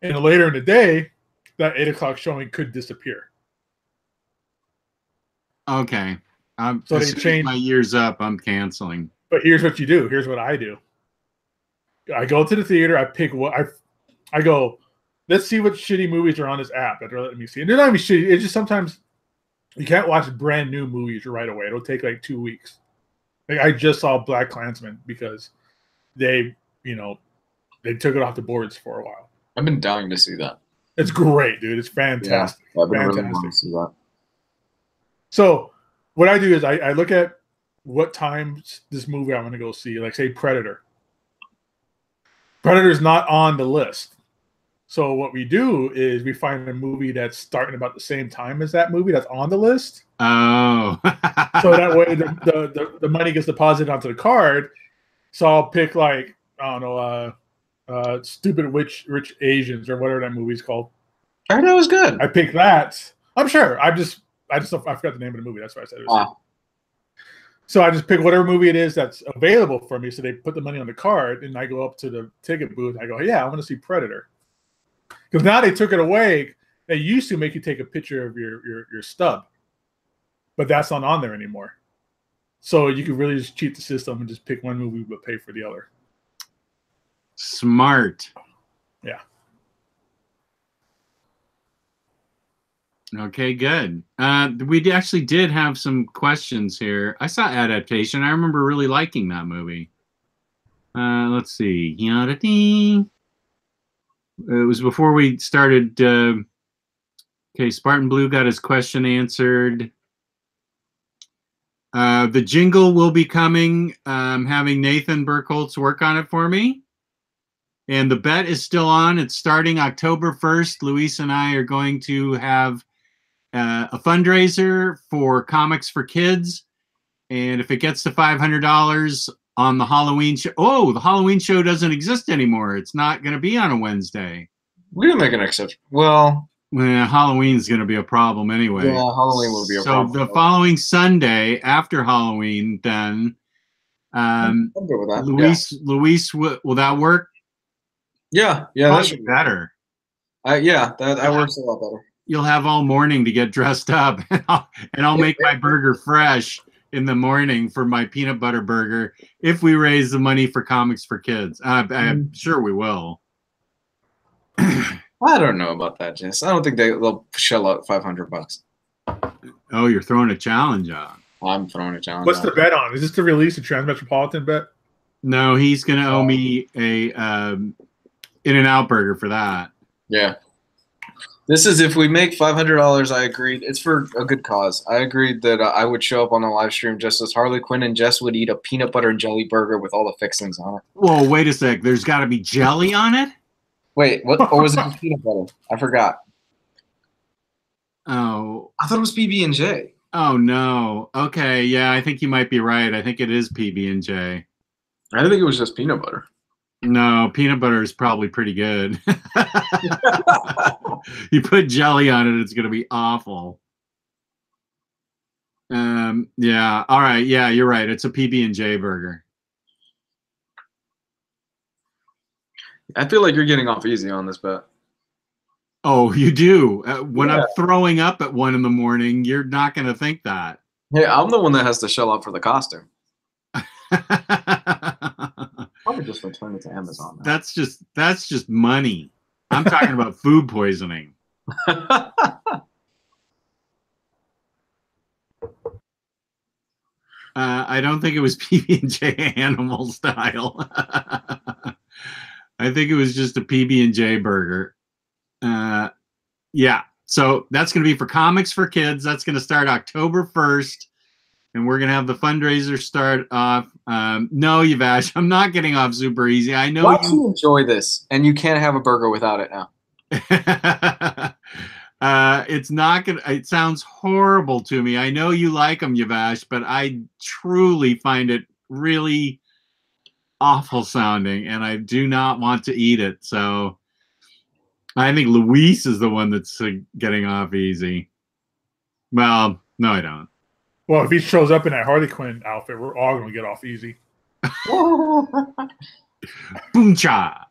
[SPEAKER 2] And later in the day, that 8 o'clock showing could disappear.
[SPEAKER 1] Okay.
[SPEAKER 2] So they change
[SPEAKER 1] my year's up, I'm canceling.
[SPEAKER 2] But here's what you do. Here's what I do. I go to the theater. I pick what I go. Let's see what shitty movies are on this app that they're letting me see. And they're not even shitty. It's just sometimes you can't watch brand new movies right away. It'll take like 2 weeks. Like I just saw Black Klansman because they took it off the boards for a while.
[SPEAKER 3] I've been dying to see that.
[SPEAKER 2] It's great, dude. It's fantastic.
[SPEAKER 3] Yeah, I've been really wanting to see that.
[SPEAKER 2] So what I do is I look at what times this movie I'm going to go see. Like say Predator. Predator's not on the list. So what we do is we find a movie that's starting about the same time as that movie that's on the list.
[SPEAKER 1] Oh.
[SPEAKER 2] So that way the money gets deposited onto the card. So I'll pick like, I don't know, Stupid Rich Asians or whatever that movie's called.
[SPEAKER 3] I heard that was good.
[SPEAKER 2] I picked that. I'm sure. I forgot the name of the movie. That's why I said it.
[SPEAKER 3] Wow.
[SPEAKER 2] So I just pick whatever movie it is that's available for me. So they put the money on the card, and I go up to the ticket booth. And I go, yeah, I want to see Predator. Because now they took it away. They used to make you take a picture of your stub, but that's not on there anymore. So you can really just cheat the system and just pick one movie but pay for the other.
[SPEAKER 1] Smart.
[SPEAKER 2] Yeah.
[SPEAKER 1] Okay, good. We actually did have some questions here. I saw Adaptation. I remember really liking that movie. Let's see. It was before we started. Okay, Spartan Blue got his question answered. The jingle will be coming. I'm having Nathan Burkholtz work on it for me. And the bet is still on. It's starting October 1st. Luis and I are going to have a fundraiser for Comics for Kids. And if it gets to $500 on the Halloween show. Oh, the Halloween show doesn't exist anymore. It's not going to be on a Wednesday.
[SPEAKER 3] We can make an exception. Well,
[SPEAKER 1] Well, Halloween's going to be a problem anyway.
[SPEAKER 3] Yeah, Halloween will be a problem.
[SPEAKER 1] So the following Sunday after Halloween, then, Luis, will that work?
[SPEAKER 3] Yeah, that should
[SPEAKER 1] be better.
[SPEAKER 3] That works a lot better.
[SPEAKER 1] You'll have all morning to get dressed up, and I'll make my burger fresh in the morning for my peanut butter burger if we raise the money for Comics for Kids. I'm sure we will.
[SPEAKER 3] I don't know about that, Jess. I don't think they'll shell out $500.
[SPEAKER 1] Oh, you're throwing a challenge on.
[SPEAKER 3] I'm throwing a challenge.
[SPEAKER 2] What's the bet on? Is this to release a Transmetropolitan bet?
[SPEAKER 1] No, he's going to owe me a In-N-Out burger for that.
[SPEAKER 3] Yeah. This is if we make $500. I agreed. It's for a good cause. I agreed that I would show up on the live stream just as Harley Quinn and Jess would eat a peanut butter and jelly burger with all the fixings on it.
[SPEAKER 1] Whoa, wait a sec. There's got to be jelly on it?
[SPEAKER 3] Wait, what? Or was it peanut butter? I forgot.
[SPEAKER 1] Oh.
[SPEAKER 3] I thought it was PB&J.
[SPEAKER 1] Oh, no. Okay, yeah, I think you might be right. I think it is PB&J.
[SPEAKER 3] I think it was just peanut butter.
[SPEAKER 1] No, peanut butter is probably pretty good. You put jelly on it, it's going to be awful. Yeah, all right. Yeah, you're right. It's a PB&J burger.
[SPEAKER 3] I feel like you're getting off easy on this bet.
[SPEAKER 1] Oh, you do? When I'm throwing up at 1 in the morning, you're not going to think that.
[SPEAKER 3] Hey, I'm the one that has to shell out for the costume. Probably just return it to Amazon. Now.
[SPEAKER 1] That's just money. I'm talking about food poisoning. I don't think it was PB&J animal style. I think it was just a PB&J burger. Yeah, so that's going to be for Comics for Kids. That's going to start October 1st. And we're going to have the fundraiser start off. No, Yavash, I'm not getting off super easy. I know
[SPEAKER 3] you enjoy this, and you can't have a burger without it now.
[SPEAKER 1] It's not going to, it sounds horrible to me. I know you like them, Yavash, but I truly find it really awful sounding, and I do not want to eat it. So I think Luis is the one that's getting off easy. Well, no, I don't.
[SPEAKER 2] Well, if he shows up in that Harley Quinn outfit, we're all going to get off easy.
[SPEAKER 1] Boom cha.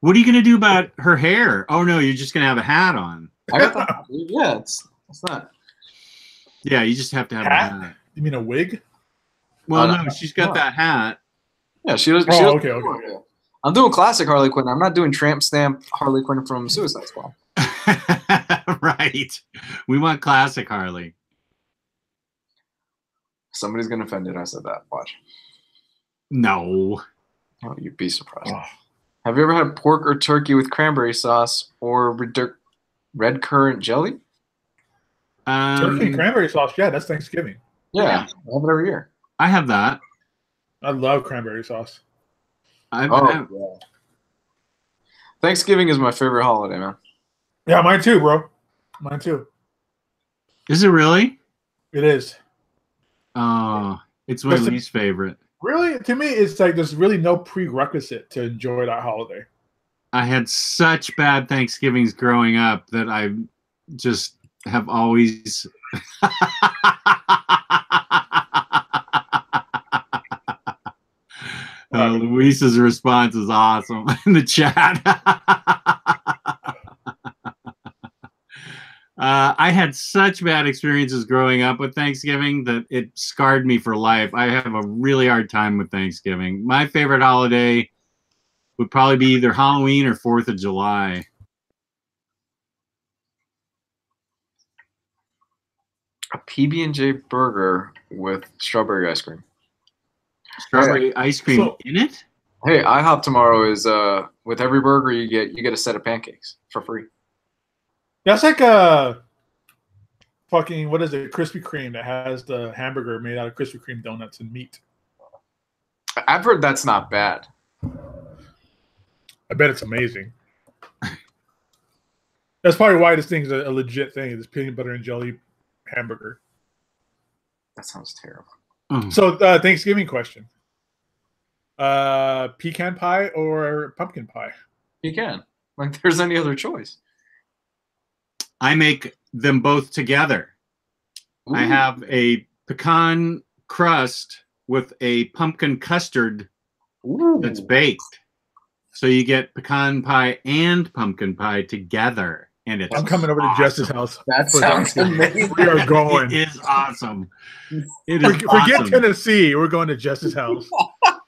[SPEAKER 1] What are you going to do about her hair? Oh, no, you're just going to have a hat on.
[SPEAKER 3] I got that. Yeah, it's not.
[SPEAKER 1] Yeah, you just have to have a hat.
[SPEAKER 2] You mean a wig?
[SPEAKER 1] Well, no, she's got that hat.
[SPEAKER 3] Yeah, she does.
[SPEAKER 2] Okay.
[SPEAKER 3] I'm doing classic Harley Quinn. I'm not doing tramp stamp Harley Quinn from Suicide Squad.
[SPEAKER 1] Right. We want classic Harley.
[SPEAKER 3] Somebody's going to offend it. I said that. Watch.
[SPEAKER 1] No.
[SPEAKER 3] Oh, you'd be surprised. Oh. Have you ever had pork or turkey with cranberry sauce or red currant jelly?
[SPEAKER 2] Turkey and cranberry sauce. Yeah, that's Thanksgiving.
[SPEAKER 3] Yeah, I have it every year.
[SPEAKER 1] I have that.
[SPEAKER 2] I love cranberry sauce.
[SPEAKER 3] Yeah. Thanksgiving is my favorite holiday, man.
[SPEAKER 2] Yeah, mine too, bro. Mine too.
[SPEAKER 1] Is it really?
[SPEAKER 2] It is.
[SPEAKER 1] It's my least favorite.
[SPEAKER 2] Really? To me, it's like there's really no prerequisite to enjoy that holiday.
[SPEAKER 1] I had such bad Thanksgivings growing up that I just have always... Luis's response is awesome in the chat. I had such bad experiences growing up with Thanksgiving that it scarred me for life. I have a really hard time with Thanksgiving. My favorite holiday would probably be either Halloween or 4th of July.
[SPEAKER 3] A PB&J burger with strawberry ice cream.
[SPEAKER 1] Strawberry ice cream in it?
[SPEAKER 3] Hey, IHOP tomorrow is with every burger you get a set of pancakes for free.
[SPEAKER 2] That's like a fucking, what is it, Krispy Kreme that has the hamburger made out of Krispy Kreme donuts and meat.
[SPEAKER 3] I've heard that's not bad.
[SPEAKER 2] I bet it's amazing. That's probably why this thing's a legit thing, this peanut butter and jelly hamburger.
[SPEAKER 3] That sounds terrible.
[SPEAKER 2] So, Thanksgiving question. Pecan pie or pumpkin pie?
[SPEAKER 3] Pecan. Like there's any other choice.
[SPEAKER 1] I make them both together. Ooh. I have a pecan crust with a pumpkin custard that's baked. So you get pecan pie and pumpkin pie together. And it's
[SPEAKER 2] I'm coming over to Jess's house.
[SPEAKER 3] That sounds amazing.
[SPEAKER 2] We are going.
[SPEAKER 1] It is awesome. It is
[SPEAKER 2] Forget
[SPEAKER 1] awesome.
[SPEAKER 2] Tennessee. We're going to Jess's house.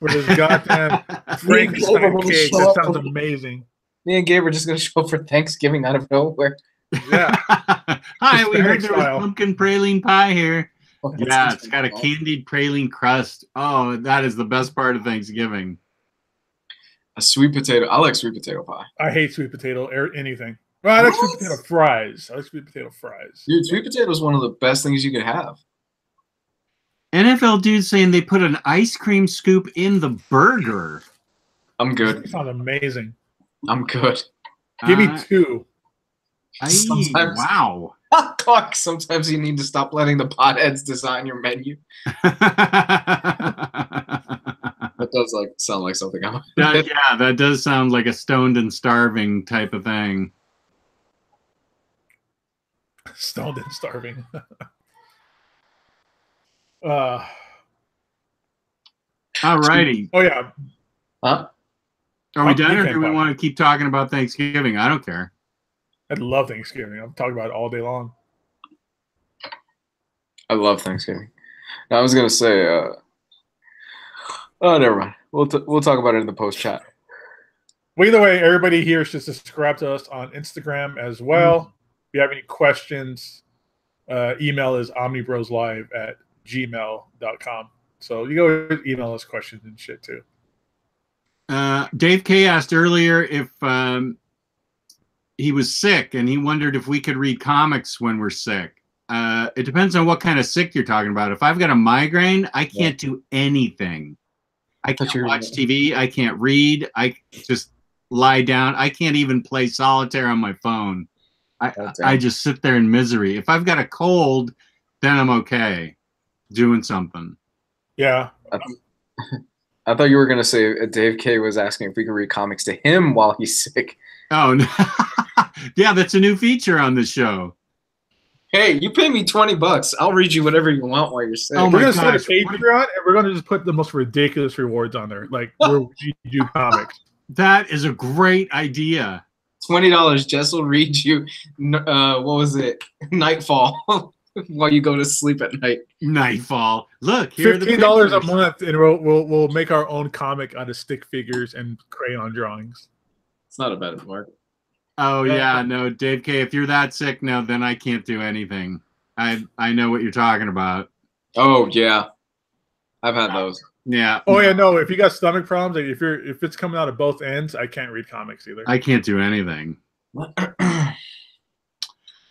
[SPEAKER 2] For this goddamn Frankenstein cake. That sounds amazing.
[SPEAKER 3] Me and Gabe are just going to show up for Thanksgiving out of nowhere.
[SPEAKER 2] Yeah.
[SPEAKER 1] Hi, we heard there was pumpkin praline pie here. Oh, yeah, it's got a candied praline crust. Oh, that is the best part of Thanksgiving.
[SPEAKER 3] A sweet potato. I like sweet potato pie.
[SPEAKER 2] I hate sweet potato or anything. Well, I like sweet potato fries. I like sweet potato fries.
[SPEAKER 3] Dude, sweet potato is one of the best things you could have.
[SPEAKER 1] NFL dude saying they put an ice cream scoop in the burger.
[SPEAKER 3] I'm good.
[SPEAKER 2] That sounds amazing.
[SPEAKER 3] I'm good.
[SPEAKER 2] Give me two.
[SPEAKER 1] Wow.
[SPEAKER 3] Fuck. Sometimes you need to stop letting the potheads design your menu. That does sound like something else.
[SPEAKER 1] Yeah, that does sound like a stoned and starving type of thing.
[SPEAKER 2] Stoned and starving.
[SPEAKER 1] Alrighty.
[SPEAKER 2] Oh yeah.
[SPEAKER 3] Huh?
[SPEAKER 1] Are we done, or do we want to keep talking about Thanksgiving? I don't care.
[SPEAKER 2] I love Thanksgiving. I'm talking about it all day long.
[SPEAKER 3] I love Thanksgiving. I was gonna say, oh, never mind. We'll talk about it in the post chat.
[SPEAKER 2] Well, either way, everybody here should subscribe to us on Instagram as well. If you have any questions, email is omnibroslive@gmail.com. So you go email us questions and shit too.
[SPEAKER 1] Dave K asked earlier if he was sick, and he wondered if we could read comics when we're sick. It depends on what kind of sick you're talking about. If I've got a migraine, I can't do anything. I can't watch TV. I can't read. I just lie down. I can't even play solitaire on my phone. I just sit there in misery. If I've got a cold, then I'm okay doing something.
[SPEAKER 2] Yeah.
[SPEAKER 3] I thought you were going to say Dave K was asking if we could read comics to him while he's sick.
[SPEAKER 1] Oh, no. Yeah, that's a new feature on the show.
[SPEAKER 2] Hey, you pay me $20. I'll read you whatever you want while you're sick. We're going to start a Patreon, and we're going to just put the most ridiculous rewards on there. Like, we do comics.
[SPEAKER 1] That is a great idea.
[SPEAKER 3] $20. Jess will read you, what was it? Nightfall. While you go to sleep at night.
[SPEAKER 1] Nightfall. Look, here
[SPEAKER 2] $15 a month, and we'll make our own comic out of stick figures and crayon drawings.
[SPEAKER 3] It's not a bad market.
[SPEAKER 1] Oh yeah, no, Dave K. If you're that sick now, then I can't do anything. I know what you're talking about.
[SPEAKER 3] Oh yeah, I've had those.
[SPEAKER 1] Yeah.
[SPEAKER 2] Oh yeah, no. If you got stomach problems, like if it's coming out of both ends, I can't read comics either.
[SPEAKER 1] I can't do anything.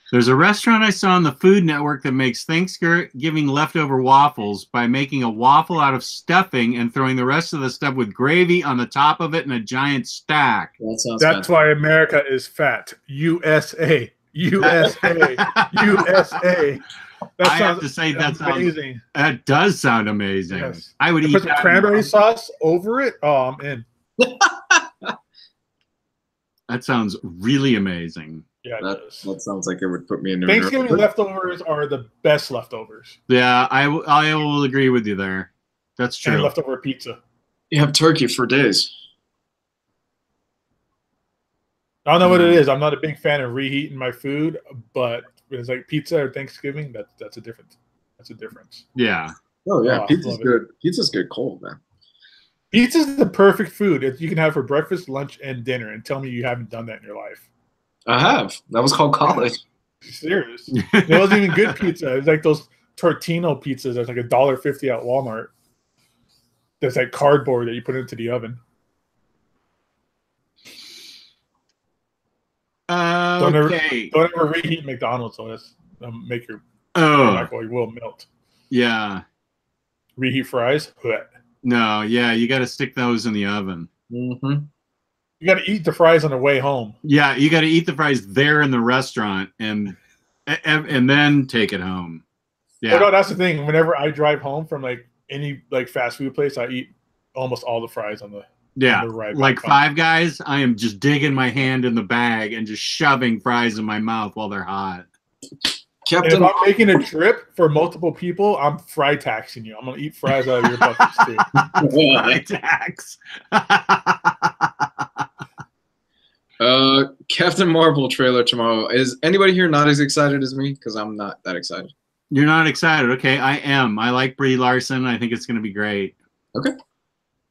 [SPEAKER 1] There's a restaurant I saw on the Food Network that makes Thanksgiving leftover waffles by making a waffle out of stuffing and throwing the rest of the stuff with gravy on the top of it in a giant stack.
[SPEAKER 2] That's why America is fat. USA. USA. USA.
[SPEAKER 1] I have to say that amazing. That does sound amazing. Yes. I would eat
[SPEAKER 2] put some cranberry sauce over it. Oh, I'm in.
[SPEAKER 1] That sounds really amazing.
[SPEAKER 2] Yeah,
[SPEAKER 3] that sounds like it would put me in.
[SPEAKER 2] Thanksgiving leftovers are the best leftovers.
[SPEAKER 1] Yeah, I will agree with you there. That's true.
[SPEAKER 2] And leftover pizza.
[SPEAKER 3] You have turkey for days.
[SPEAKER 2] I don't know what it is. I'm not a big fan of reheating my food, but it's like pizza or Thanksgiving. That's a difference. That's a difference.
[SPEAKER 1] Yeah.
[SPEAKER 3] Oh yeah, pizza's good. Pizza's good cold, man.
[SPEAKER 2] Pizza's the perfect food you can have for breakfast, lunch, and dinner. And tell me you haven't done that in your life.
[SPEAKER 3] I have. That was called college.
[SPEAKER 2] Serious. It wasn't even good pizza. It's like those Tortino pizzas that's like $1.50 at Walmart. That's like cardboard that you put into the oven. Don't ever reheat McDonald's, so that's make your microwave will melt.
[SPEAKER 1] Yeah.
[SPEAKER 2] Reheat fries?
[SPEAKER 1] No, yeah, you got to stick those in the oven.
[SPEAKER 2] Mm-hmm. You got to eat the fries on the way home.
[SPEAKER 1] Yeah, you got to eat the fries there in the restaurant and then take it home. Yeah,
[SPEAKER 2] well, no, that's the thing. Whenever I drive home from like any like fast food place, I eat almost all the fries on the
[SPEAKER 1] Yeah, like Five Guys, I am just digging my hand in the bag and just shoving fries in my mouth while they're hot.
[SPEAKER 2] If I'm making a trip for multiple people, I'm fry taxing you. I'm going to eat fries out of your buckets, too.
[SPEAKER 1] Fry tax.
[SPEAKER 3] Captain Marvel trailer tomorrow. Is anybody here not as excited as me? Because I'm not that excited.
[SPEAKER 1] You're not excited. Okay, I am. I like Brie Larson. I think it's going to be great.
[SPEAKER 3] Okay.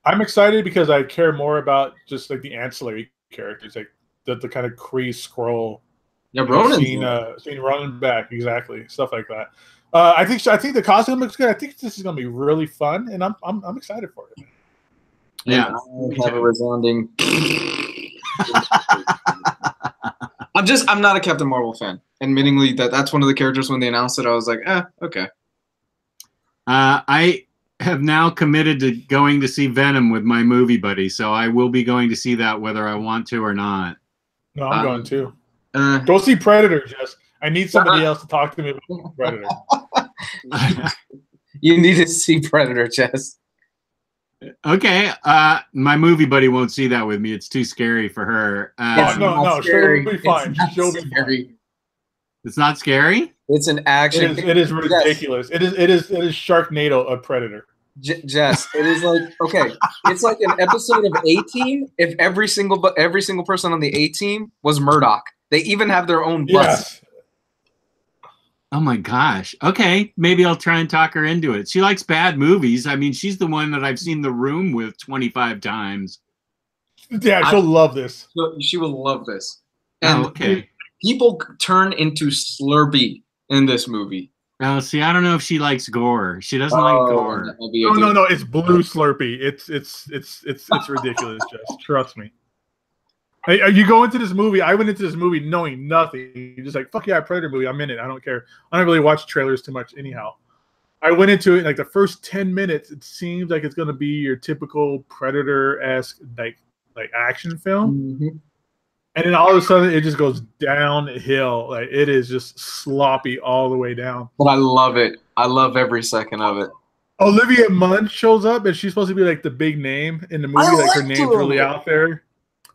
[SPEAKER 2] I'm excited because I care more about just like the ancillary characters, like the kind of Kree Skrull.
[SPEAKER 3] Yeah, Ronan.
[SPEAKER 2] Seeing Ronan back, exactly, stuff like that. I think the costume looks good. I think this is going to be really fun, and I'm excited for it.
[SPEAKER 1] Yeah,
[SPEAKER 3] I have a resounding. I'm not a Captain Marvel fan. Admittingly, that's one of the characters when they announced it, I was like, okay.
[SPEAKER 1] I have now committed to going to see Venom with my movie buddy, so I will be going to see that whether I want to or not.
[SPEAKER 2] No, I'm going to. Go see Predator, Jess. I need somebody else to talk to me about Predator.
[SPEAKER 3] You need to see Predator, Jess.
[SPEAKER 1] Okay, my movie buddy won't see that with me. It's too scary for her.
[SPEAKER 2] No, she'll be fine. She'll be fine.
[SPEAKER 1] It's not scary.
[SPEAKER 3] It's an action.
[SPEAKER 2] It is ridiculous. Yes. It is Sharknado of Predator.
[SPEAKER 3] Jess, it is like it's like an episode of A-Team. If every single person on the A-Team was Murdoch, they even have their own bus.
[SPEAKER 2] Yes.
[SPEAKER 1] Oh my gosh. Okay, maybe I'll try and talk her into it. She likes bad movies. I mean, she's the one that I've seen The Room with 25 times.
[SPEAKER 2] Yeah, she'll love this.
[SPEAKER 3] She will love this. And
[SPEAKER 1] okay.
[SPEAKER 3] People turn into Slurpee in this movie.
[SPEAKER 1] Oh, see, I don't know if she likes gore. She doesn't like gore.
[SPEAKER 2] No, it's blue Slurpee. It's ridiculous, Jess. Trust me. Hey, you go into this movie. I went into this movie knowing nothing. You're just like, fuck yeah, Predator movie. I'm in it. I don't care. I don't really watch trailers too much anyhow. I went into it like the first 10 minutes. It seems like it's gonna be your typical Predator-esque like action film.
[SPEAKER 3] Mm-hmm.
[SPEAKER 2] And then all of a sudden, it just goes downhill. Like it is just sloppy all the way down.
[SPEAKER 3] But I love it. I love every second of it.
[SPEAKER 2] Olivia Munn shows up, and she's supposed to be like the big name in the movie. Like her name's really out there.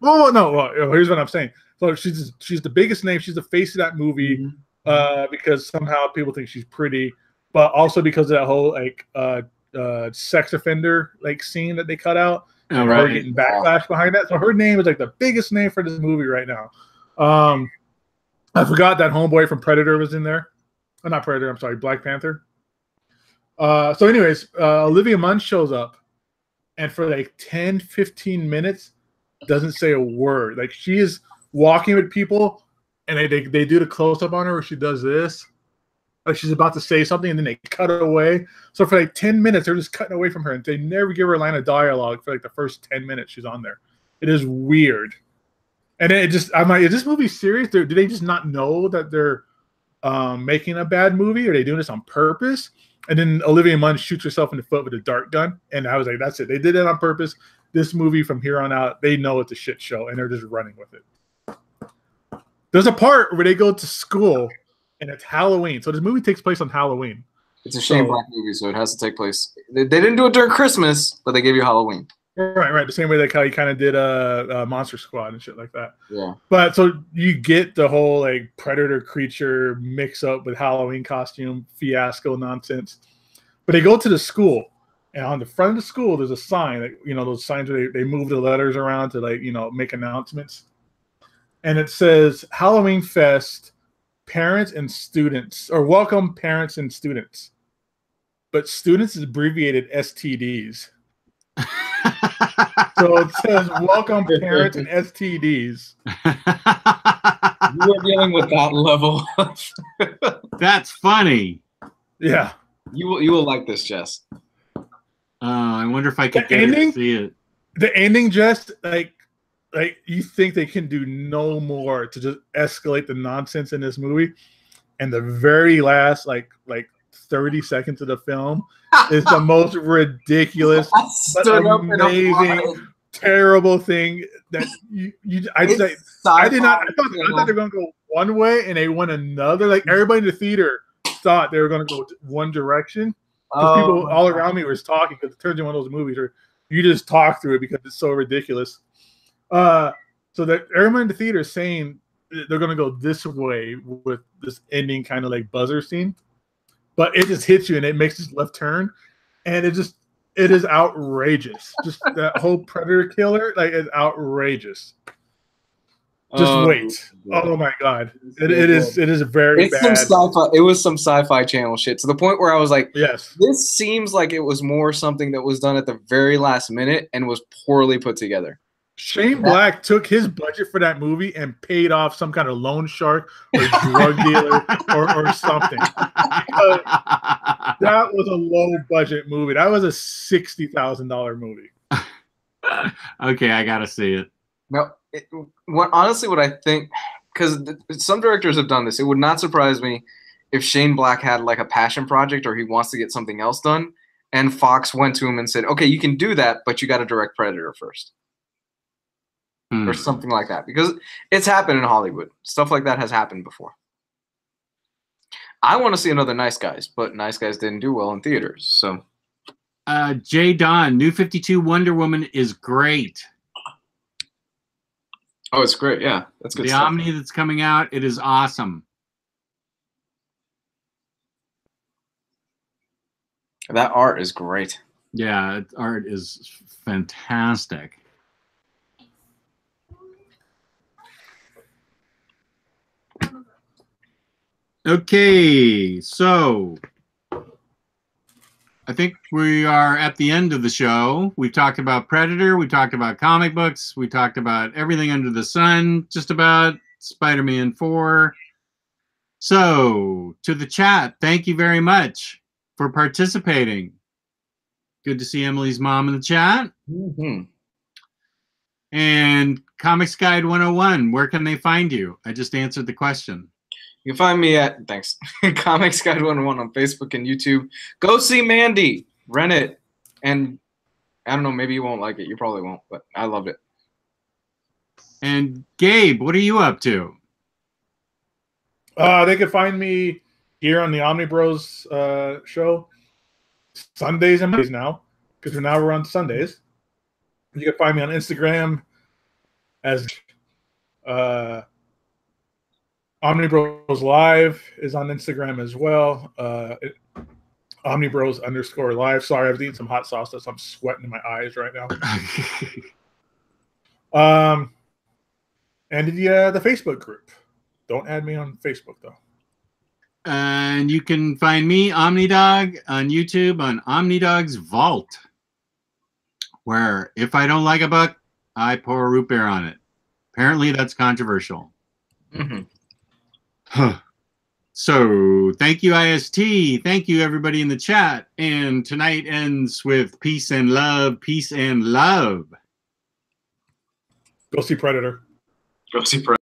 [SPEAKER 2] Oh no! Well, here's what I'm saying. So she's the biggest name. She's the face of that movie because somehow people think she's pretty, but also because of that whole like sex offender like scene that they cut out. And her getting backlash behind that. So her name is like the biggest name for this movie right now. I forgot that homeboy from Predator was in there. Oh, not Predator, I'm sorry, Black Panther. So anyways, Olivia Munn shows up and for like 10, 15 minutes doesn't say a word. Like she is walking with people and they do the close-up on her where she does this. Like she's about to say something and then they cut away. So for like 10 minutes, they're just cutting away from her and they never give her a line of dialogue for like the first 10 minutes she's on there. It is weird. And then I'm like, is this movie serious? Do they just not know that they're making a bad movie? Are they doing this on purpose? And then Olivia Munn shoots herself in the foot with a dart gun. And I was like, that's it. They did it on purpose. This movie from here on out, they know it's a shit show and they're just running with it. There's a part where they go to school and it's Halloween. So this movie takes place on Halloween.
[SPEAKER 3] It's a shame black movie, so it has to take place. They didn't do it during Christmas, but they gave you Halloween.
[SPEAKER 2] Right. The same way like how you kind of did Monster Squad and shit like that.
[SPEAKER 3] Yeah.
[SPEAKER 2] But so you get the whole like predator creature mix up with Halloween costume fiasco nonsense. But they go to the school, and on the front of the school there's a sign, like those signs where they move the letters around to make announcements. And it says Halloween Fest. Parents and students, or welcome parents and students, but students is abbreviated STDs. So it says welcome parents and STDs.
[SPEAKER 3] You are dealing with that level.
[SPEAKER 1] That's funny.
[SPEAKER 2] Yeah.
[SPEAKER 3] You will like this, Jess.
[SPEAKER 1] I wonder if I could to see it.
[SPEAKER 2] The ending, Jess, like you think they can do no more to just escalate the nonsense in this movie, and the very last like 30 seconds of the film is the most ridiculous but amazing terrible thing that I thought they were gonna go one way and they went another. Like everybody in the theater thought they were gonna go one direction because people all around me was talking, because it turns into one of those movies where you just talk through it because it's so ridiculous. So that everyone in the theater is saying they're gonna go this way with this ending kind of like buzzer scene, but it just hits you and it makes this left turn, and it is outrageous. Just that whole predator killer, like, it's outrageous. Just wait. Oh my god. It is very bad.
[SPEAKER 3] It was some sci-fi channel shit to the point where I was like,
[SPEAKER 2] yes,
[SPEAKER 3] this seems like it was more something that was done at the very last minute and was poorly put together.
[SPEAKER 2] Shane Black took his budget for that movie and paid off some kind of loan shark or drug dealer or something. Because that was a low budget movie. That was a $60,000 movie.
[SPEAKER 1] Okay, I gotta see it.
[SPEAKER 3] No, honestly, what I think, because some directors have done this, it would not surprise me if Shane Black had like a passion project or he wants to get something else done, and Fox went to him and said, "Okay, you can do that, but you got to direct Predator first." Or something like that, because it's happened in Hollywood. Stuff like that has happened before. I want to see another Nice Guys, but Nice Guys didn't do well in theaters. So,
[SPEAKER 1] Jay Don, New 52 Wonder Woman is great.
[SPEAKER 3] Oh, it's great. Yeah, that's good
[SPEAKER 1] the
[SPEAKER 3] stuff.
[SPEAKER 1] Omni that's coming out, it is awesome.
[SPEAKER 3] That art is great.
[SPEAKER 1] Yeah, art is fantastic. Okay, so I think we are at the end of the show. We talked about Predator, we talked about comic books, we talked about everything under the sun, just about Spider-Man 4. So, to the chat, thank you very much for participating. Good to see Emily's mom in the chat.
[SPEAKER 3] Mm-hmm.
[SPEAKER 1] And Comics Guide 101, where can they find you? I just answered the question.
[SPEAKER 3] You can find me at, thanks, Comics Guide 101 on Facebook and YouTube. Go see Mandy. Rent it. And I don't know, maybe you won't like it. You probably won't, but I loved it.
[SPEAKER 1] And Gabe, what are you up to?
[SPEAKER 2] They can find me here on the OmniBros show Sundays and Mondays now, because we're on Sundays. You can find me on Instagram as Omniboslive is on Instagram as well. Omnibros_live. Sorry, I've eaten some hot sauce, so I'm sweating in my eyes right now. And the Facebook group. Don't add me on Facebook though.
[SPEAKER 1] And you can find me, Omnidog, on YouTube on Omnidog's Vault, where if I don't like a book, I pour a root beer on it. Apparently, that's controversial.
[SPEAKER 3] Mm-hmm.
[SPEAKER 1] So, thank you, IST. Thank you, everybody in the chat. And tonight ends with peace and love. Peace and love.
[SPEAKER 2] Go see Predator.
[SPEAKER 3] Go see Predator.